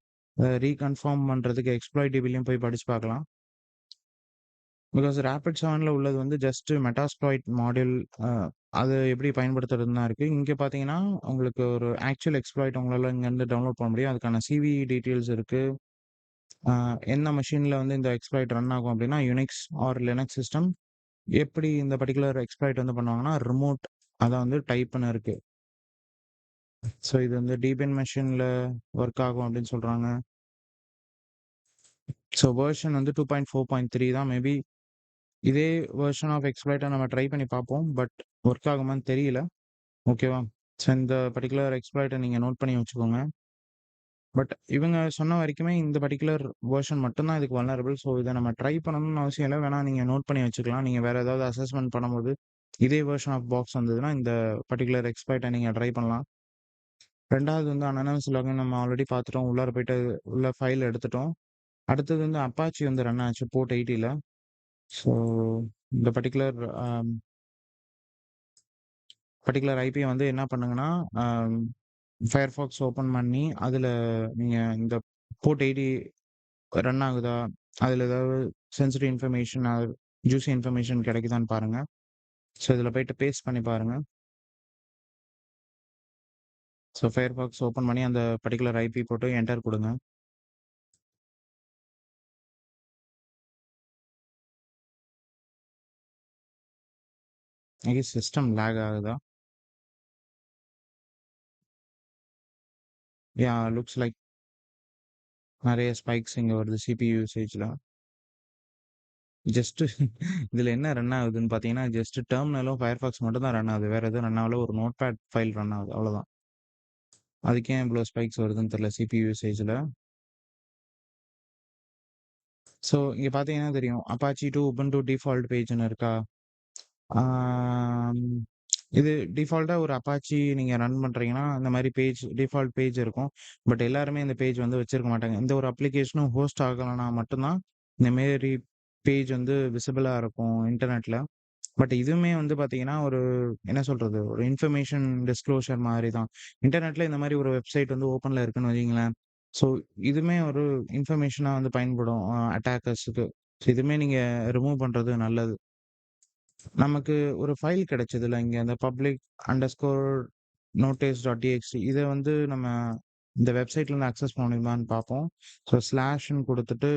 ரீகன்ஃபார்ம் பண்றதுக்கு எக்ஸ்ப்ளாய்ட் டிபிலயும் போய் படிச்சு பார்க்கலாம். பிகாஸ் ராபிட் 7ல உள்ளது வந்து ஜஸ்ட் மெட்டாஸ்ப்ளாய்ட் மாடியூல். அ அது எப்படி பயன்படுத்துறதுன்னு தான் இருக்கு. இங்க பார்த்தீங்கன்னா, உங்களுக்கு ஒரு ஆக்சுவல் எக்ஸ்ப்ளாய்ட் உங்களால இங்கருந்து டவுன்லோட் பண்ண முடியும். அதுக்கான சிவி டீட்டெயில்ஸ் இருக்கு. அ எந்த மெஷின்ல வந்து இந்த எக்ஸ்ப்ளாய்ட் ரன் ஆகும் அப்படின்னா, யுனிக்ஸ் ஆர் லினக்ஸ் சிஸ்டம். எப்படி இந்த பர்ட்டிகுலர் எக்ஸ்ப்ளாய்ட் வந்து பண்ணுவாங்கன்னா, ரிமோட் அத வந்து டைப்ன்னு இருக்கு. ஸோ இது வந்து டீபியன் மெஷின்ல ஒர்க் ஆகும் அப்படின்னு சொல்றாங்க. ஸோ வெர்ஷன் வந்து 2.4.3 தான். மேபி இதே வெர்ஷன் ஆஃப் எக்ஸ்ப்ளாய்ட்ட நம்ம ட்ரை பண்ணி பார்ப்போம். பட் ஒர்க் ஆகுமான்னு தெரியல. ஓகேவா? ஸோ இந்த பர்ட்டிகுலர் எக்ஸ்ப்ளாய்ட்ட நீங்க நோட் பண்ணி வச்சுக்கோங்க. பட் இவங்க சொன்ன வரைக்குமே இந்த பர்ட்டிகுலர் வெர்ஷன் மட்டும் தான் இதுக்கு வல்னரபிள். ஸோ இத நம்ம ட்ரை பண்ணணும்னு அவசியம் இல்ல. வேணா நீங்க நோட் பண்ணி வச்சுக்கலாம். நீங்க வேற ஏதாவது அசஸ்மென்ட் பண்ணும்போது, இதே வெர்ஷன் ஆஃப் பாக்ஸ் வந்ததுன்னா, இந்த பர்ட்டிகுலர் எக்ஸ்ப்ளாய்ட்ட நீங்க ட்ரை பண்ணலாம். 2வது வந்து அனானிமஸ் லாகின் நம்ம ஆல்ரெடி பார்த்துட்டோம். உள்ளார போயிட்டு உள்ள ஃபைல் எடுத்துட்டோம். அடுத்தது வந்து அப்பாச்சி வந்து ரன் ஆச்சு போர்ட் 80ல. ஸோ இந்த பர்ட்டிகுலர் ஐபிய வந்து என்ன பண்ணுங்கன்னா, அம் Firefox ஓப்பன் பண்ணி, அதுல நீங்க இந்த போர்ட் 80 ரன் ஆகுதா? அதுல ஏதாவது sensitive information or juicy information கிடைக்குதான்னு பாருங்க. ஸோ இதுல போயிட்டு பேஸ்ட் பண்ணி பாருங்க. ஸோ ஃபயர்பாக்ஸ் ஓப்பன் பண்ணி அந்த பர்ட்டிகுலர் ஐபி போட்டு என்டர் குடுங்க. சிஸ்டம் லேக் ஆகுதா? யாஹ்! லுக்ஸ் லைக் நெறைய ஸ்பைக்ஸ் இங்க வருது சிபியூ யூசேஜ்ல. ஜஸ்ட் இதுல என்ன ரன் ஆகுதுன்னு பார்த்தீங்கன்னா, ஜஸ்ட் டெர்மினலும் ஃபயர்பாக்ஸ் மட்டும் தான் ரன் ஆகுது. வேற எதுவும் ரன் ஆகல. ஒரு நோட்பேட் ஃபைல் ரன் ஆகுது. அவ்வளோதான். அதுக்கு ஏன் இவ்ளோ ஸ்பைக்ஸ் வருதுன்னு தெரியல சிபியூ யூசேஜ்ல. ஸோ இங்க பார்த்தீங்கன்னா தெரியும். அப்பாச்சி டூ உபுண்டு டிஃபால்ட் பேஜ்ன்னு இருக்கா? ஆம், இது டிஃபால்ட்டா ஒரு அப்பாச்சி நீங்க ரன் பண்றீங்கன்னா, இந்த மாரி பேஜ் டிஃபால்ட் பேஜ் இருக்கும். பட் எல்லாருமே இந்த பேஜ் வந்து வச்சிருக்க மாட்டாங்க. எந்த ஒரு அப்ளிகேஷனும் ஹோஸ்ட் ஆகலனா மட்டும் தான், இந்த மேரி பேஜ் வந்து விசிபிளா இருக்கும் இன்டர்நெட்ல. பட் இதுவுமே வந்து பார்த்தீங்கன்னா, ஒரு என்ன சொல்றது? ஒரு இன்ஃபர்மேஷன் டிஸ்க்ளோஷர் மாரி தான். இன்டர்நெட்ல இந்த மாரி ஒரு வெப்சைட் வந்து ஓப்பன்ல இருக்குன்னு வையுங்களேன். ஸோ இதுவுமே ஒரு இன்ஃபர்மேஷனா வந்து பயன்படும் அட்டாக்கர்ஸுக்கு. ஸோ இதுவுமே நீங்க ரிமூவ் பண்றது நல்லது. நமக்கு ஒரு ஃபைல் கிடைச்சதுல்ல இங்க அந்த public underscore notice dot TXT இத வந்து நம்ம இந்த வெப்சைட்லேருந்து அக்சஸ் பண்ண முடியுமான்னு பார்ப்போம். ஸோ ஸ்லாஷ்ன்னு குடுத்துட்டு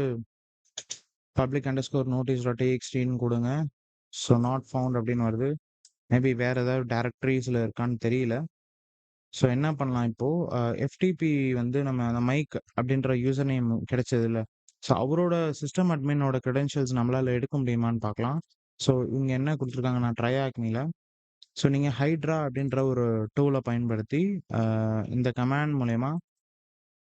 பப்ளிக் அண்டர்ஸ்கோர் நோட்டீஸ் டாட் டிஎக்ஸ்டின்னு குடுங்க. ஸோ நாட் ஃபவுண்ட் அப்படின்னு வருது. மேபி வேற ஏதாவது டைரக்டரீஸ்ல இருக்கான்னு தெரியல. ஸோ என்ன பண்ணலாம் இப்போ எஃப்டிபி வந்து நம்ம அந்த மைக் அப்படின்ற யூசர் நேம் கிடைச்சதுல்ல. ஸோ அவரோட சிஸ்டம் அட்மினோட கிரெடென்ஷியல்ஸ் நம்மளால எடுக்க முடியுமான்னு பார்க்கலாம். ஸோ இவங்க என்ன குடுத்துருக்காங்கன்னா ட்ரையாக்னில ஸோ நீங்க ஹைட்ரா அப்படின்ற ஒரு டூல பயன்படுத்தி, அ இந்த கமாண்ட் மூலியமா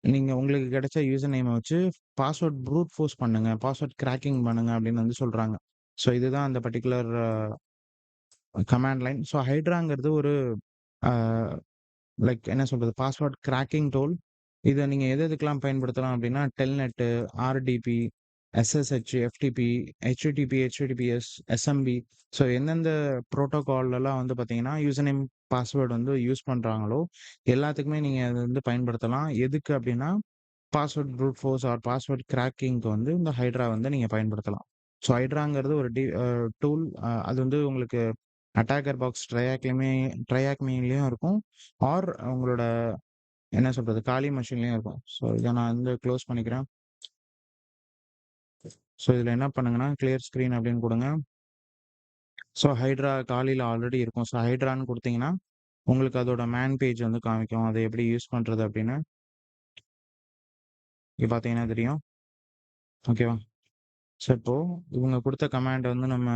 நீங்க உங்களுக்கு கிடைச்ச யூசர் நேம வச்சு பாஸ்வேர்ட் ப்ரூட் ஃபோர்ஸ் பண்ணுங்க. பாஸ்வேர்ட் கிராக்கிங் பண்ணுங்க அப்படின்னு வந்து சொல்றாங்க. ஸோ இதுதான் அந்த பர்ட்டிகுலர் கமாண்ட் லைன். ஸோ ஹைட்ராங்கிறது ஒரு அ லைக் என்ன சொல்றது? Password cracking tool. இத நீங்க எதுக்கெல்லாம் பயன்படுத்தலாம் அப்படின்னா, telnet, RDP, SSH, FTP, HTTP, HTTPS, SMB so எந்தெந்த புரோட்டோகால்லலாம் வந்து பார்த்தீங்கன்னா, யூசர் நேம், பாஸ்வேர்ட் வந்து யூஸ் பண்றாங்களோ, எல்லாத்துக்குமே நீங்க அத வந்து பயன்படுத்தலாம். எதுக்கு அப்படின்னா, password brute force or password கிராக்கிங்க்கு வந்து இந்த ஹைட்ரா வந்து நீங்க பயன்படுத்தலாம். ஸோ ஹைட்ராங்கிறது ஒரு டூல். அது வந்து உங்களுக்கு அட்டாக்கர் பாக்ஸ் ட்ரையாக்மேலயும் இருக்கும். ஆர் உங்களோட என்ன சொல்றது? காலி மெஷின்லயும் இருக்கும். ஸோ இத நான் வந்து க்ளோஸ் பண்ணிக்கிறேன். ஸோ இதுல என்ன பண்ணுங்கன்னா, கிளியர் ஸ்க்ரீன் அப்படின்னு குடுங்க. ஸோ ஹைட்ரா காலில ஆல்ரெடி இருக்கும். ஸோ ஹைட்ரான்னு குடுத்தீங்கன்னா, உங்களுக்கு அதோட மேன் பேஜ் வந்து காமிக்கும். அத எப்படி யூஸ் பண்றது அப்படின்னு. இங்க பார்த்தீங்கன்னா தெரியும். ஓகேவா? ஸோ இப்போ இவங்க குடுத்த கமாண்ட வந்து நம்ம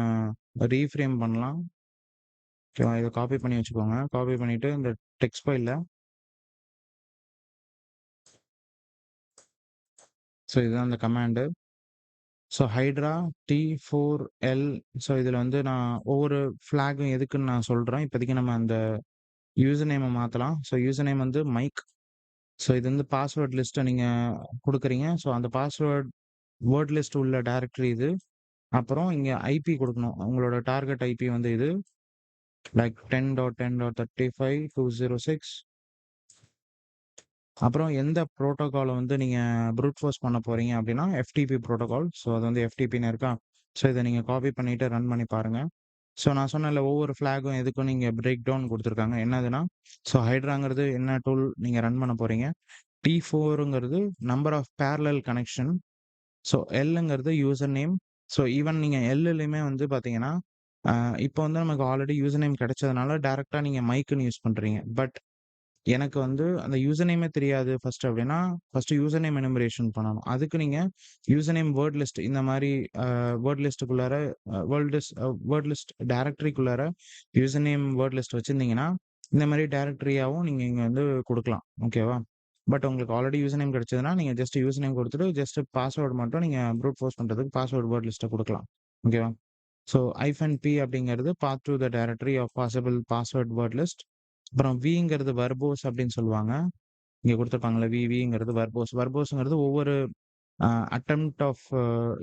ரீஃப்ரேம் பண்ணலாம். ஓகேவா? இத காப்பி பண்ணி வச்சுக்கோங்க. காப்பி பண்ணிட்டு இந்த டெக்ஸ்ட் ஃபைல்ல ஸோ இதுதான் அந்த command. So hydra T4L so இதுல வந்து நான் ஒவ்வொரு ஃபிளாகும் எதுக்குன்னு நான் சொல்றேன். இப்போதைக்கு நம்ம அந்த யூசர் நேம மாத்தலாம். ஸோ யூசர் நேம் வந்து மைக். ஸோ இது வந்து பாஸ்வேர்ட் லிஸ்ட்ட நீங்க குடுக்குறீங்க. ஸோ அந்த பாஸ்வேர்ட் வேர்ட் லிஸ்ட் உள்ள டைரக்டரி இது. அப்புறம் இங்க ஐபி குடுக்கணும். உங்களோட டார்கெட் ஐபி வந்து இது. லைக் 10.10.35.206 அப்புறம் எந்த புரோட்டோகால வந்து நீங்க ப்ரூட் ஃபோர்ஸ் பண்ண போறீங்க அப்படின்னா, எஃப்டிபி புரோட்டோகால். ஸோ அது வந்து எஃப்டிபின்னு இருக்கா? ஸோ இத நீங்க காப்பி பண்ணிட்டு ரன் பண்ணி பாருங்க. ஸோ நான் சொன்னேன்ல ஒவ்வொரு ஃபிளாகும் எதுக்கும் நீங்க பிரேக் டவுன் குடுத்துருக்காங்க. என்னதுன்னா, ஸோ ஹைட்ராங்கிறது என்ன டூல் நீங்க ரன் பண்ண போறீங்க. T4ங்கிறது number of parallel connection. So எல்லுங்கிறது யூசர் நேம். ஸோ ஈவன் நீங்க எல்லுலயுமே வந்து பார்த்தீங்கன்னா, இப்போ வந்து நமக்கு ஆல்ரெடி யூசர் நேம் கிடைச்சதுனால டைரக்ட்டா நீங்க மைக்ன்னு யூஸ் பண்றீங்க. பட் எனக்கு வந்து அந்த யூசர் நேமே தெரியாது ஃபர்ஸ்ட் அப்படின்னா, ஃபர்ஸ்ட் யூசர் நேம் எனுமரேஷன் பண்ணணும். அதுக்கு நீங்க யூசர் நேம் வேர்ட் லிஸ்ட் இந்த மாரி வேர்ட் லிஸ்ட்டுக்குள்ளார வேர்ட் லிஸ்ட் டைரக்டரிக்குள்ளார யூசர் நேம் வேர்ட் லிஸ்ட் வச்சிருந்தீங்கன்னா, இந்த மாரி டைரக்டரியாவும் நீங்க இங்க வந்து குடுக்கலாம். ஓகேவா? பட் உங்களுக்கு ஆல்ரெடி யூசர் நேம் கிடைச்சதுன்னா, நீங்க ஜஸ்ட் யூசர் நேம் குடுத்துட்டு, ஜஸ்ட் பாஸ்வேர்ட் மட்டும் நீங்க ப்ரூட் ஃபோர்ஸ் பண்றதுக்கு பாஸ்வேர்ட் வேர்ட் லிஸ்ட்ட குடுக்கலாம். ஓகேவா? ஸோ -p அப்படிங்கிறது path to the directory of possible password word list. அப்புறம் விங்கிறது வெர்போஸ் அப்படின்னு சொல்லுவாங்க. இங்க குடுத்துருப்பாங்கல்ல விங்கிறது வெர்போஸ். வெர்போஸ்ங்கிறது ஒவ்வொரு அ அட்டெம்ப்ட் ஆஃப்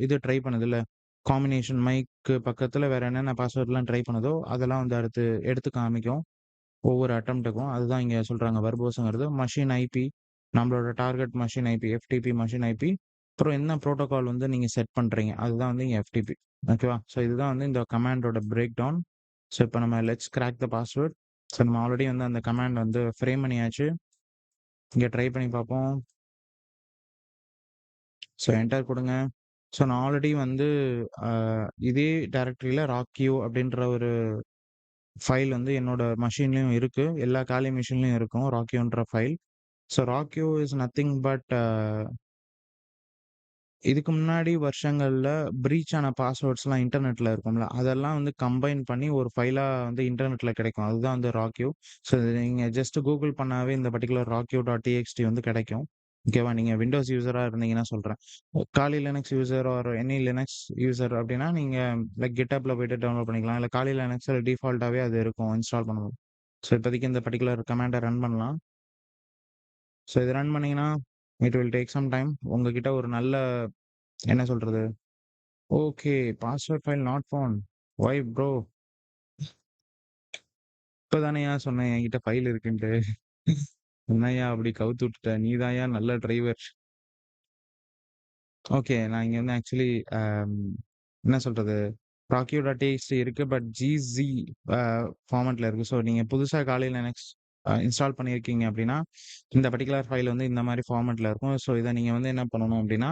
இது ட்ரை பண்ணுதுல்ல. காம்பினேஷன் மைக்கு பக்கத்துல வேற என்னென்ன பாஸ்வேர்ட்லாம் ட்ரை பண்ணுதோ, அதெல்லாம் வந்து அடுத்து எடுத்து காமிக்கும். ஒவ்வொரு அட்டெம்ப்ட்டுக்கும். அதுதான் இங்க சொல்றாங்க வெர்போஸ்ங்கிறது. மெஷின் ஐபி, நம்மளோட target machine IP, FTP machine IP. அப்புறம் என்ன புரோட்டோகால் வந்து நீங்க செட் பண்றீங்க. அதுதான் வந்து இங்க எஃப்டிபி. ஓகேவா? ஸோ இதுதான் வந்து இந்த கமாண்டோட பிரேக் டவுன். ஸோ இப்ப நம்ம let's crack the password. So நம்ம ஆல்ரெடி வந்து அந்த கமாண்ட் வந்து ஃப்ரேம் பண்ணியாச்சு. இங்க ட்ரை பண்ணி பார்ப்போம். ஸோ என்டர் குடுங்க. ஸோ நான் ஆல்ரெடி வந்து அ இதே டைரக்டரியில ராக்யூ அப்படின்ற ஒரு ஃபைல் வந்து என்னோட மெஷின்லயும் இருக்கு. எல்லா காலி மெஷின்லயும் இருக்கும் ராக்யூன்ற file. So rockyou is nothing but இதுக்கு முன்னாடி வருஷங்கள்ல பிரீச் ஆன பாஸ்வேர்ட்ஸ்லாம் இன்டர்நெட்ல இருக்கும்ல. அதெல்லாம் வந்து கம்பைன் பண்ணி ஒரு ஃபைலா வந்து இன்டர்நெட்ல கிடைக்கும். அதுதான் வந்து ராக்யூ. ஸோ இது நீங்க ஜஸ்ட் கூகுள் பண்ணாவே இந்த பர்ட்டிகுலர் ராக்யூ.txt வந்து கிடைக்கும். ஓகேவா? நீங்க விண்டோஸ் யூசரா இருந்தீங்கன்னா சொல்றேன். காலி Linux user or any Linux user அப்டின்னா, நீங்க லைக் GitHubல போயிட்டு டவுன்லோட் பண்ணிக்கலாம். இல்ல காலி லினக்ஸ்ல டிஃபால்ட்டாவே அது இருக்கும் இன்ஸ்டால் பண்ணும்போது. ஸோ இப்போதைக்கு இந்த பர்ட்டிகுலர் கமாண்ட ரன் பண்ணலாம். ஸோ இத ரன் பண்ணீங்கன்னா, it will take some time. உங்ககிட்ட ஒரு நல்ல என்ன சொல்றது? Okay. Password file not found. Why bro? இப்பதானேய்யா சொன்னேன் என்கிட்ட ஃபைல் இருக்குன்ட்டு. என்னய்யா அப்படி கவுத்து விட்டுட்ட? நீ தான்யா நல்ல டிரைவர். ஓகே. நான் இங்க வந்து ஆக்சுவலி அம் என்ன சொல்றது? Rocky.txt இருக்கு. பட் GZ அ ஃபார்மட்ல இருக்கு. ஸோ நீங்க புதுசா Kali Linux இன்ஸ்டால் பண்ணியிருக்கீங்க அப்படின்னா, இந்த பர்ட்டிகுலர் ஃபைல் வந்து இந்த மாரி ஃபார்மட்ல இருக்கும். ஸோ இத நீங்க வந்து என்ன பண்ணணும் அப்படின்னா,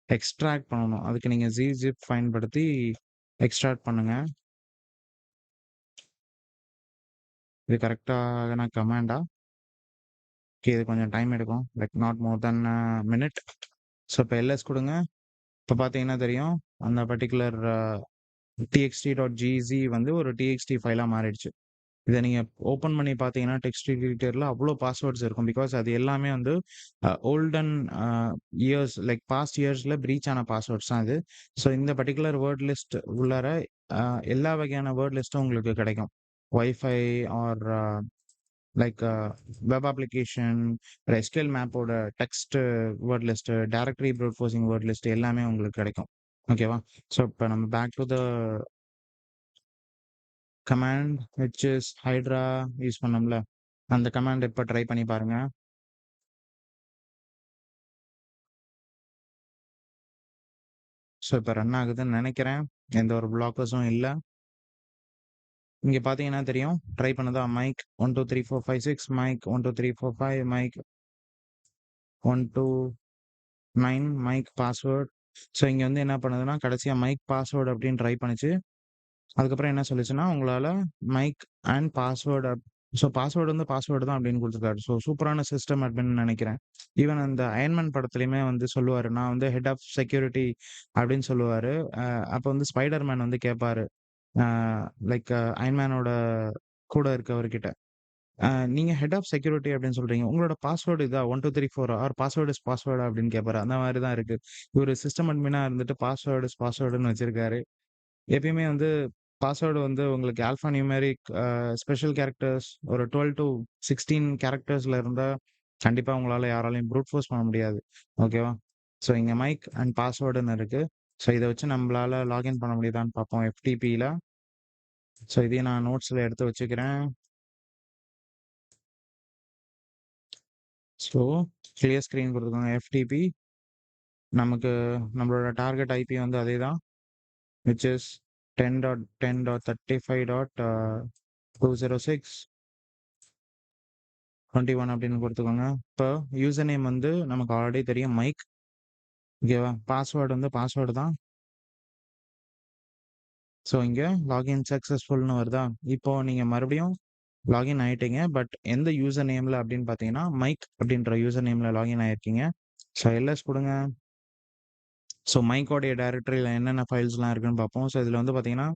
எக்ஸ்ட்ராக்ட் பண்ணணும். அதுக்கு நீங்க gzip பயன்படுத்தி எக்ஸ்ட்ராக்ட் பண்ணுங்க. இது கரெக்ட்டான கமாண்டா? ஓகே. இது கொஞ்சம் டைம் எடுக்கும். Like not more then a minute. So இப்ப எல்எஸ் குடுங்க. இப்ப பார்த்தீங்கன்னா தெரியும். அந்த பர்ட்டிகுலர் txt.gz வந்து ஒரு txt ஃபைலா மாறிடுச்சு. இத நீங்க ஓப்பன் பண்ணி பார்த்தீங்கன்னா, டெக்ஸ்ட் எடிட்டர்ல அவ்ளோ பாஸ்வேர்ட்ஸ் இருக்கும். பிகாஸ் அது எல்லாமே வந்து ஓல்டன் அ இயர்ஸ் லைக் பாஸ்ட் இயர்ஸ்ல பிரீச் ஆன பாஸ்வேர்ட்ஸ் தான் இது. ஸோ இந்த பர்ட்டிகுலர் வேர்ட் லிஸ்ட் உள்ளார அ எல்லா வகையான வேர்ட் லிஸ்ட்டும் உங்களுக்கு கிடைக்கும். Wifi or like web application, SQL மேப்போட text word list, directory brute forcing word list எல்லாமே உங்களுக்கு கிடைக்கும். ஓகேவா? ஸோ இப்ப நம்ம back to the command which is Hydra use பண்ணோம்ல. அந்த கமாண்ட் இப்ப ட்ரை பண்ணி பாருங்க. ஸோ இப்ப ரன் ஆகுதுன்னு நெனைக்கிறேன். எந்த ஒரு ப்ளாக்கர்ஸும் இல்ல. இங்க பார்த்தீங்கன்னா தெரியும். ட்ரை பண்ணுதா? Mike 1, 2, 3, 4, 5, 6 Mike 1, 2, 3, 4, 5 Mike 1, 2, 9 Mike password. So இங்க வந்து என்ன பண்ணுதுன்னா, கடைசியா மைக் பாஸ்வேர்ட் அப்படின்னு ட்ரை பண்ணுச்சு. அதுக்கப்புறம் என்ன சொல்லுச்சுன்னா, உங்களால Mike and password so password வந்து பாஸ்வேர்ட் தான் அப்படின்னு குடுத்துருக்காரு. ஸோ சூப்பரான சிஸ்டம் அட்மின்னு நெனைக்கிறேன். ஈவன் அந்த அயர்ன்மேன் படத்துலயுமே வந்து சொல்லுவாரு. நான் வந்து ஹெட் ஆஃப் செக்யூரிட்டி அப்படின்னு சொல்லுவாரு. அ அப்ப வந்து ஸ்பைடர் மேன் வந்து கேட்பாரு. அ லைக் அயர்ன்மேனோட கூட இருக்கவர்கிட்ட. நீங்க ஹெட் ஆஃப் செக்யூரிட்டி அப்படின்னு சொல்றீங்க. உங்களோட பாஸ்வேர்ட் இதா 1, 2, 3, 4 ஆர் பாஸ்வேர்ட் இஸ் பாஸ்வேர்டா அப்படின்னு கேட்பாரு. அந்த மாரி தான் இருக்கு. இவரு சிஸ்டம் அட்மினா இருந்துட்டு பாஸ்வேர்ட் இஸ் பாஸ்வேர்டுன்னு வச்சிருக்காரு. எப்பயுமே வந்து பாஸ்வேர்டு வந்து உங்களுக்கு ஆல்ஃபா நியூமெரிக் ஸ்பெஷல் கேரக்டர்ஸ் ஒரு 12-16 கேரக்டர்ஸ்ல இருந்தா, கண்டிப்பா உங்களால யாராலயும் ப்ரூட் ஃபோர்ஸ் பண்ண முடியாது. ஓகேவா? ஸோ இங்க மைக் அண்ட் பாஸ்வேர்டுன்னு இருக்கு. ஸோ இத வச்சு நம்பளால லாகின் பண்ண முடியுதான்னு பார்ப்போம் FTPல. ஸோ இதையும் நான் நோட்ஸ்ல எடுத்து வச்சுக்கிறேன். ஸோ கிளியர் ஸ்க்ரீன் குடுத்துக்கோங்க. FTP நமக்கு நம்மளோட டார்கெட் ஐபி வந்து அதேதான். விச் இஸ் 10.10.35.206.21 அப்படின்னு குடுத்துக்கோங்க. இப்போ யூசர் நேம் வந்து நமக்கு ஆல்ரெடி தெரியும் மைக். ஓகேவா? பாஸ்வேர்ட் வந்து பாஸ்வேர்டு தான். ஸோ இங்க லாகின் சக்சஸ்ஃபுல்னு வருதா? இப்போ நீங்க மறுபடியும் லாகின் ஆயிட்டீங்க. பட் எந்த யூசர் நேம்ல அப்படின்னு பார்த்தீங்கன்னா, மைக் அப்படின்ற யூசர் நேம்ல லாகின் ஆயிருக்கீங்க. ஸோ எல்எஸ் குடுங்க. ஸோ மைக்கோடைய டைரக்டரியில என்னென்ன ஃபைல்ஸ்லாம் இருக்குன்னு பார்ப்போம். ஸோ இதுல வந்து பார்த்தீங்கன்னா,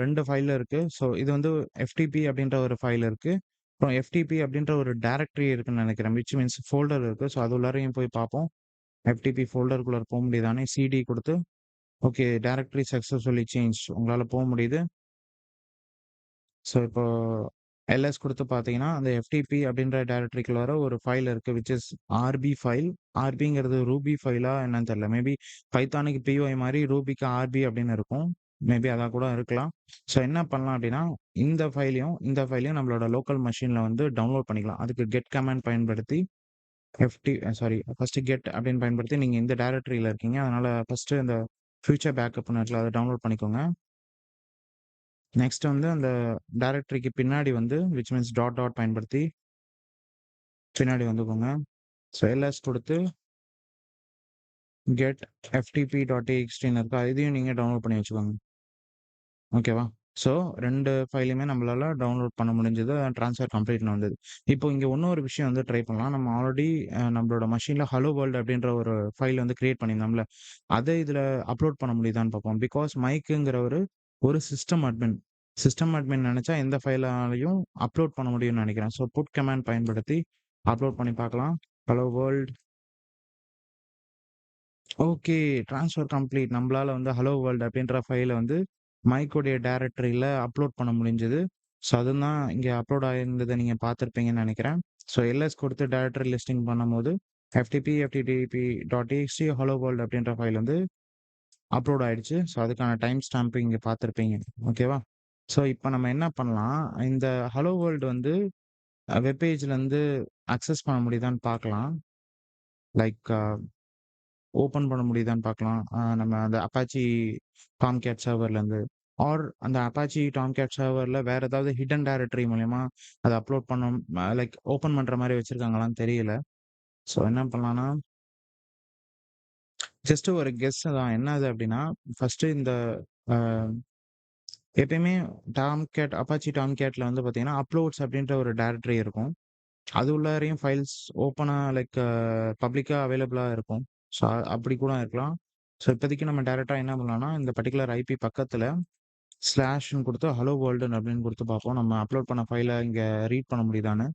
2 ஃபைல் இருக்கு. ஸோ இது வந்து FTP அப்படின்ற ஒரு ஃபைல் இருக்கு. அப்புறம் FTP அப்படின்ற ஒரு டைரக்டரி இருக்குன்னு நெனைக்கிறேன். விச் மீன்ஸ் ஃபோல்டர் இருக்கு. ஸோ அது உள்ளாரையும் போய் பார்ப்போம். FTP ஃபோல்டருக்குள்ள போ முடியுதான்னு சிடி குடுத்து, ஓகே டைரக்டரி சக்சஸ்ஃபுல்லி சேஞ்ச் உங்களால போ முடியுது. ஸோ இப்போ எல்எஸ் குடுத்து பார்த்தீங்கன்னா, அந்த FTP அப்படின்ற டைரக்டரிக்குள்ளார ஒரு ஃபைல் இருக்கு. Which is RB file. ஆர்பிங்கிறது ரூபி ஃபைலா என்னன்னு தெரியல. மேபி பைத்தானுக்கு PY மாரி ரூபிக்கு ஆர்பி அப்படின்னு இருக்கும். மேபி அதா கூட இருக்கலாம். ஸோ என்ன பண்ணலாம் அப்படின்னா, இந்த ஃபைலையும் நம்மளோட லோக்கல் மெஷின்ல வந்து டவுன்லோட் பண்ணிக்கலாம். அதுக்கு கெட் கமாண்ட் பயன்படுத்தி ஃபர்ஸ்ட் கெட் அப்படின்னு பயன்படுத்தி நீங்க இந்த டைரக்டரியில இருக்கீங்க. அதனால ஃபர்ஸ்ட் இந்த ஃபியூச்சர் பேக்கப்ன்னு இருக்குல்ல, அத டவுன்லோட் பண்ணிக்கோங்க. நெக்ஸ்ட் வந்து அந்த டைரக்டரிக்கு பின்னாடி வந்து விச் மீன்ஸ் டாட் டாட் பயன்படுத்தி பின்னாடி வந்துக்கோங்க. ஸோ எல்எஸ் குடுத்து கெட் ftp.txt-ன்னு இருக்கா? இதையும் நீங்க டவுன்லோட் பண்ணி வச்சுக்கோங்க. ஓகேவா? ஸோ 2 ஃபைலையுமே நம்மளால டவுன்லோட் பண்ண முடிஞ்சது. ட்ரான்ஸ்ஃபர் கம்ப்ளீட்ன்னு வந்தது. இப்போ இங்க இன்னொரு விஷயம் வந்து ட்ரை பண்ணலாம். நம்ம ஆல்ரெடி நம்மளோட மெஷின்ல ஹலோ வேர்ல்ட் அப்படின்ற ஒரு ஃபைல் வந்து கிரியேட் பண்ணியிருந்தோம்ல. அத இதுல அப்லோட் பண்ண முடியுதான்னு பார்ப்போம். பிகாஸ் மைக்குங்கிறவரு ஒரு சிஸ்டம் அட்மின். சிஸ்டம் அட்மின் நெனச்சா எந்த ஃபைலாலயும் அப்லோட் பண்ண முடியும்னு நெனைக்கிறேன். ஸோ புட் கமாண்ட் பயன்படுத்தி அப்லோட் பண்ணி பார்க்கலாம். Hello world. Okay. Transfer complete. நம்பளால வந்து ஹலோ வேர்ல்ட் அப்படின்ற ஃபைல வந்து மைக்கோடைய டைரக்டரியில அப்லோட் பண்ண முடிஞ்சது. ஸோ அதுதான் இங்க அப்லோட் ஆயிருந்தத நீங்க பார்த்திருப்பீங்கன்னு நெனைக்கிறேன். ஸோ எல்எஸ் குடுத்து டைரக்டரி லிஸ்டிங் பண்ணும்போது ftp ஹலோ வேர்ல்ட் அப்படின்ற ஃபைல் வந்து அப்லோட் ஆயிடுச்சு. ஸோ அதுக்கான டைம் ஸ்டாம்ப் இங்க பார்த்திருப்பீங்க. ஓகேவா? ஸோ இப்ப நம்ம என்ன பண்ணலாம், இந்த ஹலோ வேர்ல்ட் வந்து வெப் பேஜ்லருந்து அக்சஸ் பண்ண முடியுதான்னு பார்க்கலாம். லைக் ஓப்பன் பண்ண முடியுதான்னு பார்க்கலாம். நம்ம அந்த அப்பாச்சி டாம்கேட் சர்வர்லேருந்து. ஆர் அந்த அப்பாச்சி டாம்கேட் சர்வர்ல வேற ஏதாவது ஹிட்டன் டைரக்டரி மூலியமா அத அப்லோட் பண்ணணும் லைக் ஓப்பன் பண்ற மாரி வச்சிருக்காங்களான்னு தெரியல. ஸோ என்ன பண்ணலாம்னா, ஜஸ்ட் ஒரு கெஸ் தான். என்னது அப்டின்னா, ஃபர்ஸ்ட்டு இந்த அ எப்பயுமே அப்பாச்சி டாம்கேட்ல வந்து பார்த்தீங்கன்னா, அப்லோட்ஸ் அப்டின்ற ஒரு டைரக்டரி இருக்கும். அது உள்ளாரையும் ஃபைல்ஸ் ஓப்பனா லைக் பப்ளிக்கா அவைலபிளா இருக்கும். ஸோ அப்படி கூட இருக்கலாம். ஸோ இப்போதைக்கு நம்ம டைரக்ட்டா என்ன பண்ணலாம்னா, இந்த பர்ட்டிகுலர் ஐபி பக்கத்துல ஸ்லாஷ்ன்னு குடுத்து ஹலோ வேர்ல்டுன்னு அப்படின்னு குடுத்து பார்ப்போம். நம்ம அப்லோட் பண்ண ஃபைல இங்க ரீட் பண்ண முடியுதான்னு.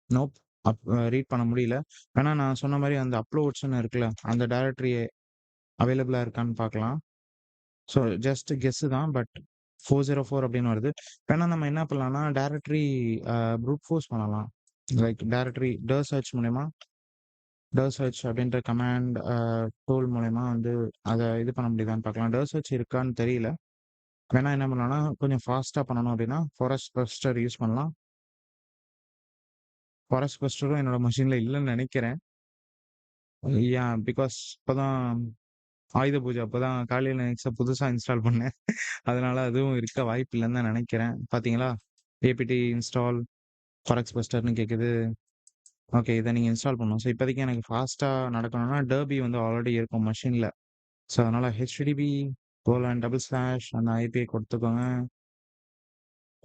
நோப். ரீட் பண்ண முடியல. வேணா நான் சொன்ன மாரி அந்த அப்லோட்ஸ்ன்னு இருக்குல்ல, அந்த டைரக்டரி அவைலபிளா இருக்கான்னு பார்க்கலாம். ஸோ ஜஸ்ட் கெஸ் தான். பட் 404 அப்படின்னு வருது. வேணா நம்ம என்ன பண்ணலாம்னா, டைரக்டரி ப்ரூட் ஃபோர்ஸ் பண்ணலாம். லைக் டைரக்டரி சர்ச் மூலியமா சர்ச் அப்படின்ற கமாண்ட் டூல் மூலியமா வந்து அத இது பண்ண முடியுதான்னு பார்க்கலாம். சர்ச் இருக்கான்னு தெரியல. வேணா என்ன பண்ணலாம்னா, கொஞ்சம் ஃபாஸ்ட்டா பண்ணணும் அப்படின்னா, ஃபாரஸ்ட் பஸ்டர் யூஸ் பண்ணலாம். ஃபாரஸ்ட் பஸ்டரும் என்னோட மெஷின்ல இல்லன்னு நெனைக்கிறேன். பிகாஸ் இப்பதான் ஆயுத பூஜை அப்பதான் காலையில லினக்ஸ புதுசா இன்ஸ்டால் பண்ணேன். அதனால அதுவும் இருக்க வாய்ப்பு இல்லன்னு தான் நெனைக்கிறேன். பார்த்தீங்களா? ஏபிடி இன்ஸ்டால் ஃபாரஸ்ட் பஸ்டர்ன்னு கேட்குது. ஓகே. இத நீங்க இன்ஸ்டால் பண்ணணும். ஸோ இப்போதைக்கு எனக்கு ஃபாஸ்ட்டா நடக்கணும்னா, டர்பி வந்து ஆல்ரெடி இருக்கும் மெஷின்ல. ஸோ அதனால HTTP அந்த ஐபியை குடுத்துக்கோங்க.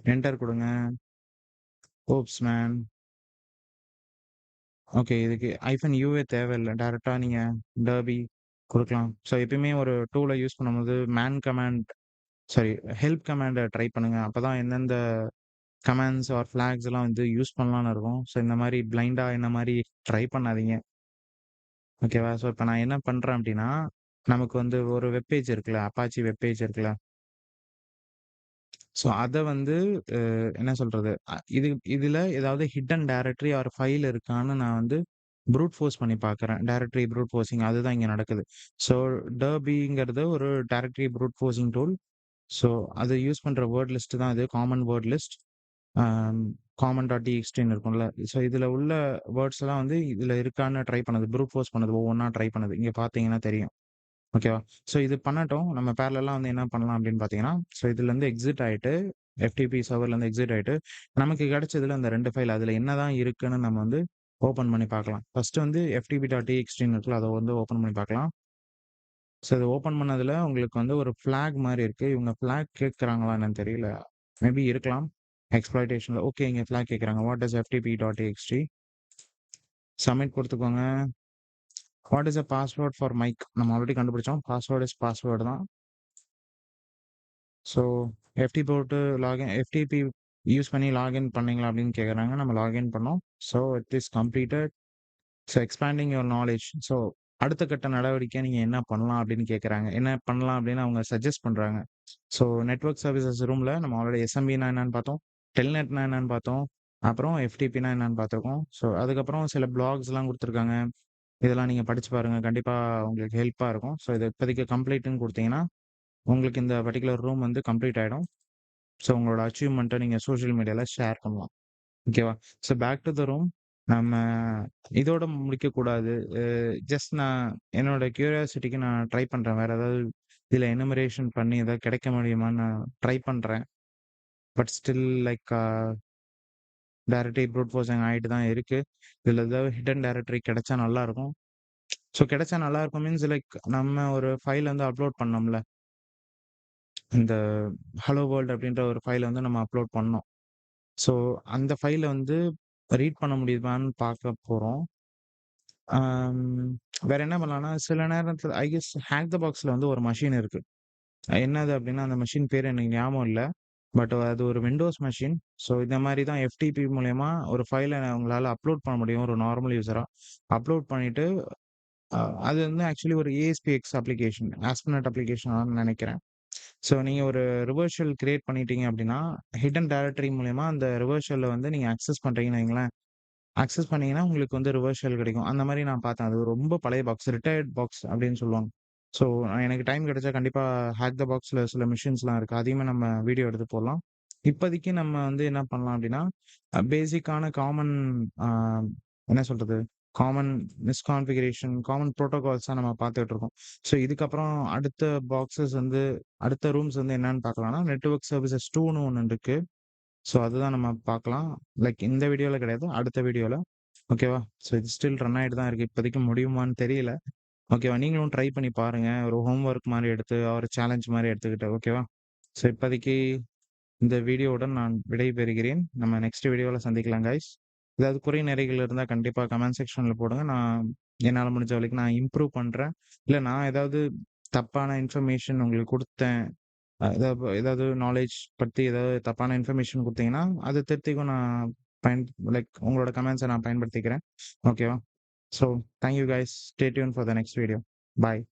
என்டர் குடுங்க. Oops man. ஓகே. இதுக்கு -யுவே தேவையில்ல. டைரக்ட்டா நீங்க டர்பி குடுக்கலாம். ஸோ எப்பயுமே ஒரு டூல யூஸ் பண்ணும்போது சாரி ஹெல்ப் கமாண்ட ட்ரை பண்ணுங்க. அப்பதான் எந்தெந்த கமாண்ட்ஸ் ஆர் ஃபிளாக்ஸ் எல்லாம் வந்து யூஸ் பண்ணலாம்னு இருக்கும். ஸோ இந்த மாரி பிளைண்டா என்ன மாரி ட்ரை பண்ணாதீங்க. ஓகேவா? ஸோ இப்ப நான் என்ன பண்றேன் அப்டின்னா, நமக்கு வந்து ஒரு வெப் பேஜ் இருக்குல்ல, அப்பாச்சி வெப் பேஜ் இருக்குல்ல. ஸோ அத வந்து என்ன சொல்றது? இதுல ஏதாவது ஹிட்டன் டைரக்டரி ஆர் ஃபைல் இருக்கான்னு நான் வந்து ப்ரூட் ஃபோர்ஸ் பண்ணி பார்க்குறேன். டைரக்டரி ப்ரூட் ஃபோர்சிங் அதுதான் இங்க நடக்குது. ஸோ டர்பிங்கிறது ஒரு directory brute forcing tool. So அது யூஸ் பண்ற வேர்ட் லிஸ்ட் தான் இது. Common word list. அம் காமன்.txt-ன்னு இருக்கும்ல. ஸோ இதுல உள்ள வேர்ட்ஸ் எல்லாம் வந்து இதுல இருக்கான்னு ட்ரை பண்ணுது. ப்ரூட் ஃபோர்ஸ் பண்ணுது. ஒவ்வொன்னா ட்ரை பண்ணுது. இங்க பார்த்தீங்கன்னா தெரியும். ஓகேவா? ஸோ இது பண்ணட்டும். நம்ம பேரலல்லா வந்து என்ன பண்ணலாம் அப்படின்னு பார்த்தீங்கன்னா, ஸோ இதுலருந்து எக்ஸிட் ஆயிட்டு, எஃப்டிபி சர்வர்லருந்து எக்ஸிட் ஆயிட்டு, நமக்கு கிடைச்சதுல அந்த 2 ஃபைல் அதுல என்னதான் இருக்குன்னு நம்ம வந்து ஓப்பன் பண்ணி பார்க்கலாம். ஃபர்ஸ்ட் வந்து ftp.txt-ன்னு இருக்குல்ல, அத வந்து ஓப்பன் பண்ணி பார்க்கலாம். ஸோ இத ஓப்பன் பண்ணதுல உங்களுக்கு வந்து ஒரு ஃபிளாக் மாரி இருக்கு. இவங்க ஃபிளாக் கேட்கறாங்களா என்னன்னு தெரியல. மேபி இருக்கலாம். எக்ஸ்ப்ளாய்டேஷன்ல ஓகே இங்க ஃபிளாக் கேட்கறாங்க. What is ftp.txt? சப்மிட் குடுத்துக்கோங்க. What is password for Mike? நம்ம ஆல்ரெடி கண்டுபிடிச்சோம். பாஸ்வேர்ட் இஸ் பாஸ்வேர்ட் தான். ஸோ எஃப்டி போட்டு எஃப்டிபி யூஸ் பண்ணி லாகின் பண்ணீங்களா அப்படின்னு கேட்குறாங்க. நம்ம லாகின் பண்ணோம். So it is completed. So expanding your knowledge. So அடுத்த கட்ட நடவடிக்கை நீங்க என்ன பண்ணலாம் அப்படின்னு கேட்குறாங்க. என்ன பண்ணலாம் அப்படின்னு அவங்க சஜெஸ்ட் பண்றாங்க. ஸோ நெட்வொர்க் சர்வீசஸ் ரூம்ல நம்ம ஆல்ரெடி எஸ்எம்பின்னா என்னன்னு பார்த்தோம். டெல்நெட்னா என்னன்னு பார்த்தோம். அப்புறம் எஃப்டிபின்னா என்னன்னு பார்த்துருக்கோம். ஸோ அதுக்கப்புறம் சில பிளாக்ஸ்லாம் குடுத்துருக்காங்க. இதெல்லாம் நீங்க படிச்சு பாருங்க. கண்டிப்பா உங்களுக்கு ஹெல்ப்பா இருக்கும். ஸோ இது இப்போதைக்கு கம்ப்ளீட்ன்னு குடுத்தீங்கன்னா, உங்களுக்கு இந்த பர்ட்டிகுலர் ரூம் வந்து கம்ப்ளீட் ஆயிடும். ஸோ உங்களோட அச்சீவ்மெண்ட்ட நீங்க சோசியல் மீடியால ஷேர் பண்ணலாம். ஓகேவா? So back to the room. நம்ம இதோட முடிக்கக்கூடாது. ஜஸ்ட் நான் என்னோட கியூரியாசிட்டிக்கு நான் ட்ரை பண்றேன். வேற ஏதாவது இதுல எனுமரேஷன் பண்ணி ஏதாவது கிடைக்க முடியுமான்னு நான் ட்ரை பண்றேன். But still like directory brute forcing ஆயிட்டு தான் இருக்கு. இதுல ஏதாவது ஹிடன் டைரக்டரி கிடைச்சா நல்லாருக்கும். ஸோ கிடைச்சா நல்லாருக்கும் மீன்ஸ் லைக் நம்ம ஒரு ஃபைல் வந்து அப்லோட் பண்ணோம்ல. இந்த ஹலோ வேர்ல்ட் அப்படின்ற ஒரு ஃபைல வந்து நம்ம அப்லோட் பண்ணோம். ஸோ அந்த ஃபைல வந்து ரீட் பண்ண முடியுமான்னு பார்க்க போறோம். ஆம், வேற என்ன பண்ணலாம்னா, சில நேரத்துல ஐ கெஸ் ஹேக் த பாக்ஸ்ல வந்து ஒரு மெஷின் இருக்கு. என்னது அப்டின்னா, அந்த மெஷின் பேரு எனக்கு ஞாபகம் இல்ல. பட் அது ஒரு விண்டோஸ் மெஷின். ஸோ இந்த மாரி தான் எஃப்டிபி மூலியமா ஒரு ஃபைல உங்களால அப்லோட் பண்ண முடியும். ஒரு நார்மல் யூசரா. அப்லோட் பண்ணிட்டு அ அது வந்து ஆக்சுவலி ஒரு ஏஎஸ்பிஎக்ஸ் அப்ளிகேஷன். ஆஸ்ப்.NET அப்ளிகேஷனான்னு நெனைக்கிறேன். ஸோ நீங்க ஒரு ரிவர்ஸ் ஷெல் கிரியேட் பண்ணிட்டீங்க அப்டின்னா, ஹிட்டன் டைரக்டரி மூலியமா அந்த ரிவர்ஸ் ஷெல்ல வந்து நீங்க அக்சஸ் பண்றீங்கன்னு வைங்களேன். அக்சஸ் பண்ணீங்கன்னா, உங்களுக்கு வந்து ரிவர்ஸ் ஷெல் கிடைக்கும். அந்த மாரி நான் பார்த்தேன். அது ரொம்ப பழைய பாக்ஸ். ரிட்டயர்ட் பாக்ஸ் அப்டின்னு சொல்லுவாங்க. ஸோ எனக்கு டைம் கிடைச்சா கண்டிப்பா ஹேக் த பாக்ஸ்ல சில மிஷின்ஸ்லாம் இருக்கு. அதையுமே நம்ம வீடியோ எடுத்து போடலாம். இப்போதைக்கு நம்ம வந்து என்ன பண்ணலாம் அப்டின்னா, பேசிக்கான காமன் அ என்ன சொல்றது? காமன் மிஸ்கான்ஃபிகரேஷன், காமன் புரோட்டோகால்ஸ் தான் நம்ம பார்த்துட்டு இருக்கோம். ஸோ இதுக்கப்புறம் அடுத்த பாக்ஸஸ் வந்து அடுத்த ரூம்ஸ் வந்து என்னன்னு பார்க்கலாம்னா, நெட்வொர்க் சர்வீசஸ் 2ன்னு ஒண்ணு இருக்கு. ஸோ அதுதான் நம்ம பார்க்கலாம். லைக் இந்த வீடியோல கிடையாது. அடுத்த வீடியோல. ஓகேவா? ஸோ இது ஸ்டில் ரன் ஆயிட்டு தான் இருக்கு. இப்போதைக்கு முடியுமான்னு தெரியல. ஓகேவா? நீங்களும் ட்ரை பண்ணி பாருங்க. ஒரு ஹோம் ஒர்க் மாரி எடுத்து, ஒரு சேலஞ்ச் மாரி எடுத்துக்கிட்டு. ஓகேவா? ஸோ இப்போதைக்கு இந்த வீடியோவுடன் நான் விடை பெறுகிறேன். நம்ம நெக்ஸ்ட் வீடியோல சந்திக்கலாம் காய்ஸ். ஏதாவது குறை நிறைகள் இருந்தா கண்டிப்பா கமெண்ட் செக்ஷன்ல போடுங்க. நான் என்னால முடிஞ்ச வரைக்கும் நான் இம்ப்ரூவ் பண்றேன். இல்ல நான் ஏதாவது தப்பான இன்ஃபர்மேஷன் உங்களுக்கு குடுத்தேன். ஏதாவது நாலேட்ஜ் பத்தி ஏதாவது தப்பான இன்ஃபர்மேஷன் குடுத்தீங்கன்னா, அத திருத்திக்கும் நான் பயன் லைக் உங்களோட கமெண்ட்ஸ நான் பயன்படுத்திக்கிறேன். ஓகேவா? So thank you guys. Stay tune for the next video. Bye.